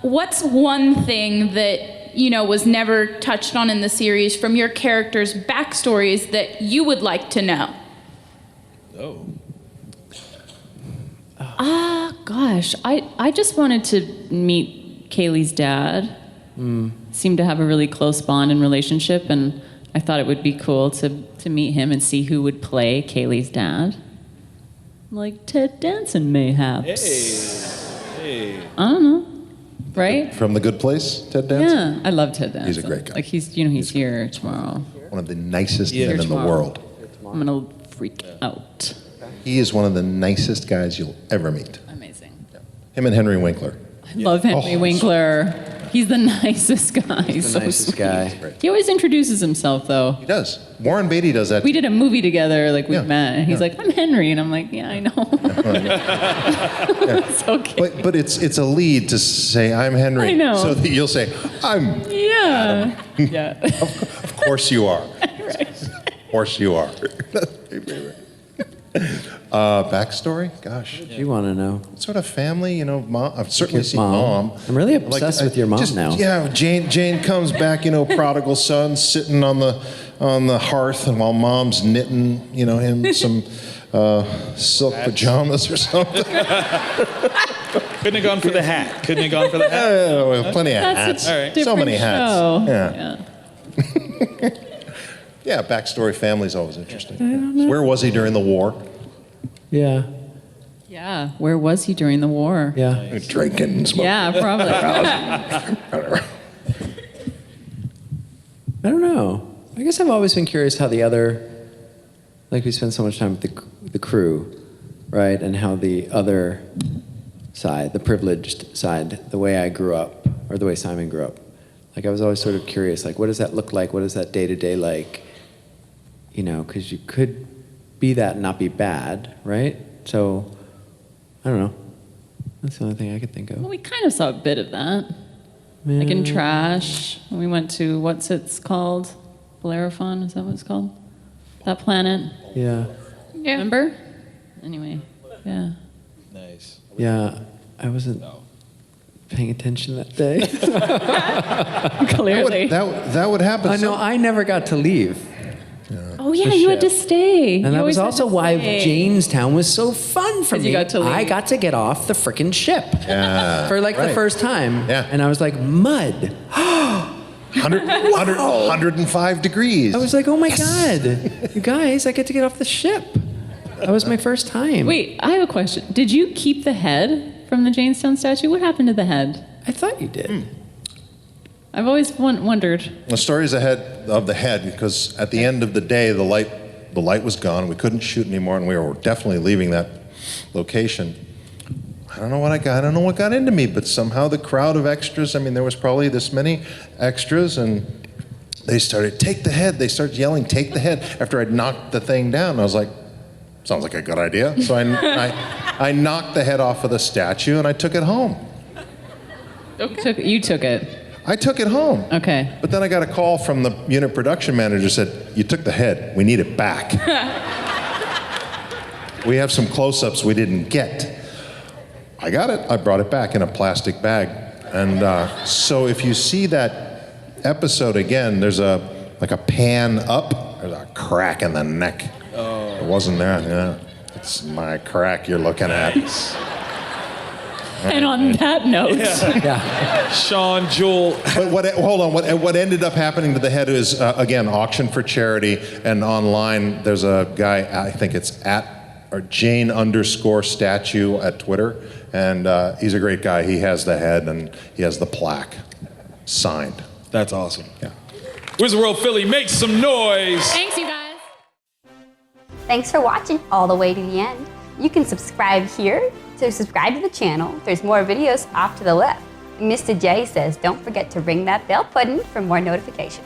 [SPEAKER 21] What's one thing that was never touched on in the series from your characters' backstories that you would like to know?
[SPEAKER 1] Oh.
[SPEAKER 4] Gosh, I just wanted to meet Kaylee's dad. Seemed to have a really close bond and relationship, and I thought it would be cool to meet him and see who would play Kaylee's dad. Like Ted Danson, mayhaps.
[SPEAKER 1] Hey.
[SPEAKER 4] I don't know. Right?
[SPEAKER 2] From The Good Place, Ted Danson?
[SPEAKER 4] Yeah, I love Ted Danson.
[SPEAKER 2] He's a great guy.
[SPEAKER 4] Like he's here tomorrow.
[SPEAKER 2] One of the nicest
[SPEAKER 4] Here
[SPEAKER 2] men in the
[SPEAKER 4] tomorrow.
[SPEAKER 2] world.
[SPEAKER 4] I'm gonna freak out.
[SPEAKER 2] He is one of the nicest guys you'll ever meet.
[SPEAKER 4] Amazing.
[SPEAKER 2] Him and Henry Winkler.
[SPEAKER 4] Love Henry Winkler. He's the nicest guy.
[SPEAKER 3] He's the nicest
[SPEAKER 4] sweet.
[SPEAKER 3] guy.
[SPEAKER 4] He always introduces himself, though.
[SPEAKER 2] He does. Warren Beatty does that.
[SPEAKER 4] We did a movie together, like we
[SPEAKER 2] Yeah.
[SPEAKER 4] met, and he's
[SPEAKER 2] Yeah.
[SPEAKER 4] like, "I'm Henry," and I'm like, "Yeah, I know." It's okay.
[SPEAKER 2] But it's a lead to say I'm Henry,
[SPEAKER 4] I know.
[SPEAKER 2] so that you'll say I'm.
[SPEAKER 4] Yeah. Yeah.
[SPEAKER 2] Of course you are. Of course you are. Backstory? Gosh.
[SPEAKER 3] You want to know?
[SPEAKER 2] What sort of family? You know, mom. I've certainly
[SPEAKER 3] Your
[SPEAKER 2] seen
[SPEAKER 3] mom.
[SPEAKER 2] mom.
[SPEAKER 3] I'm really obsessed with your mom now.
[SPEAKER 2] Yeah, Jayne comes back. You know, prodigal son sitting on the hearth, and while mom's knitting, you know, him some silk pajamas or something.
[SPEAKER 1] Couldn't have gone for the hat. Couldn't have gone for the hat.
[SPEAKER 2] Yeah, well, plenty of
[SPEAKER 4] That's
[SPEAKER 2] hats.
[SPEAKER 4] a
[SPEAKER 1] All right.
[SPEAKER 2] So many
[SPEAKER 4] different
[SPEAKER 2] hats.
[SPEAKER 4] show.
[SPEAKER 2] Yeah. Yeah, backstory family's always interesting. Where was he during the war?
[SPEAKER 3] Yeah.
[SPEAKER 4] Yeah. Where was he during the war?
[SPEAKER 3] Yeah.
[SPEAKER 2] Drinking and smoking.
[SPEAKER 4] Yeah, probably.
[SPEAKER 3] I don't know. I guess I've always been curious how the other, like we spend so much time with the crew, right? And how the other side, the privileged side, the way I grew up, or the way Simon grew up. Like I was always sort of curious, like what does that look like? What is that day-to-day like? You know, because you could be that and not be bad, right? So, I don't know. That's the only thing I could think of.
[SPEAKER 4] Well, we kind of saw a bit of that. Like in Trash, when we went to, what's it's called? Bellerophon, is that what it's called? That planet?
[SPEAKER 3] Yeah.
[SPEAKER 4] Yeah. Remember? Anyway, yeah.
[SPEAKER 1] Nice.
[SPEAKER 3] Yeah, I wasn't paying attention that day.
[SPEAKER 4] Clearly.
[SPEAKER 2] That would happen.
[SPEAKER 3] I know, I never got to leave.
[SPEAKER 4] Oh yeah, you had to stay.
[SPEAKER 3] And
[SPEAKER 4] You
[SPEAKER 3] that
[SPEAKER 4] always
[SPEAKER 3] was
[SPEAKER 4] had
[SPEAKER 3] also
[SPEAKER 4] to
[SPEAKER 3] why
[SPEAKER 4] stay.
[SPEAKER 3] Jamestown was so fun for
[SPEAKER 4] 'Cause
[SPEAKER 3] me.
[SPEAKER 4] you got to leave.
[SPEAKER 3] I got to get off the frickin' ship for like the
[SPEAKER 2] right.
[SPEAKER 3] first time.
[SPEAKER 2] Yeah.
[SPEAKER 3] And I was like, mud.
[SPEAKER 2] 105 degrees.
[SPEAKER 3] I was like, oh my God. You guys, I get to get off the ship. That was my first time.
[SPEAKER 4] Wait, I have a question. Did you keep the head from the Jamestown statue? What happened to the head?
[SPEAKER 3] I thought you did.
[SPEAKER 4] I've always wondered.
[SPEAKER 2] The story's ahead of the head because at the end of the day, the light was gone. We couldn't shoot anymore, and we were definitely leaving that location. I don't know what got into me, but somehow the crowd of extras. I mean, there was probably this many extras, and they started take the head. They started yelling, "Take the head!" After I'd knocked the thing down, I was like, "Sounds like a good idea." So I knocked the head off of the statue, and I took it home.
[SPEAKER 4] You took it.
[SPEAKER 2] I took it home.
[SPEAKER 4] Okay.
[SPEAKER 2] But then I got a call from the unit production manager, said, "You took the head. We need it back." We have some close-ups we didn't get. I got it. I brought it back in a plastic bag. And so if you see that episode again, there's a pan up. There's a crack in the neck. Oh. It wasn't there. Yeah. It's my crack you're looking at.
[SPEAKER 4] And on that note,
[SPEAKER 1] Sean, Jewel.
[SPEAKER 2] But hold on. What ended up happening to the head is again auction for charity, and online there's a guy. I think it's @Jayne_statue at Twitter, and he's a great guy. He has the head and he has the plaque signed.
[SPEAKER 1] That's awesome. Yeah. Wizard World Philly, make some noise.
[SPEAKER 4] Thanks, you guys.
[SPEAKER 5] Thanks for watching all the way to the end. You can subscribe here to subscribe to the channel. There's more videos off to the left. Mr. J says, don't forget to ring that bell button for more notifications.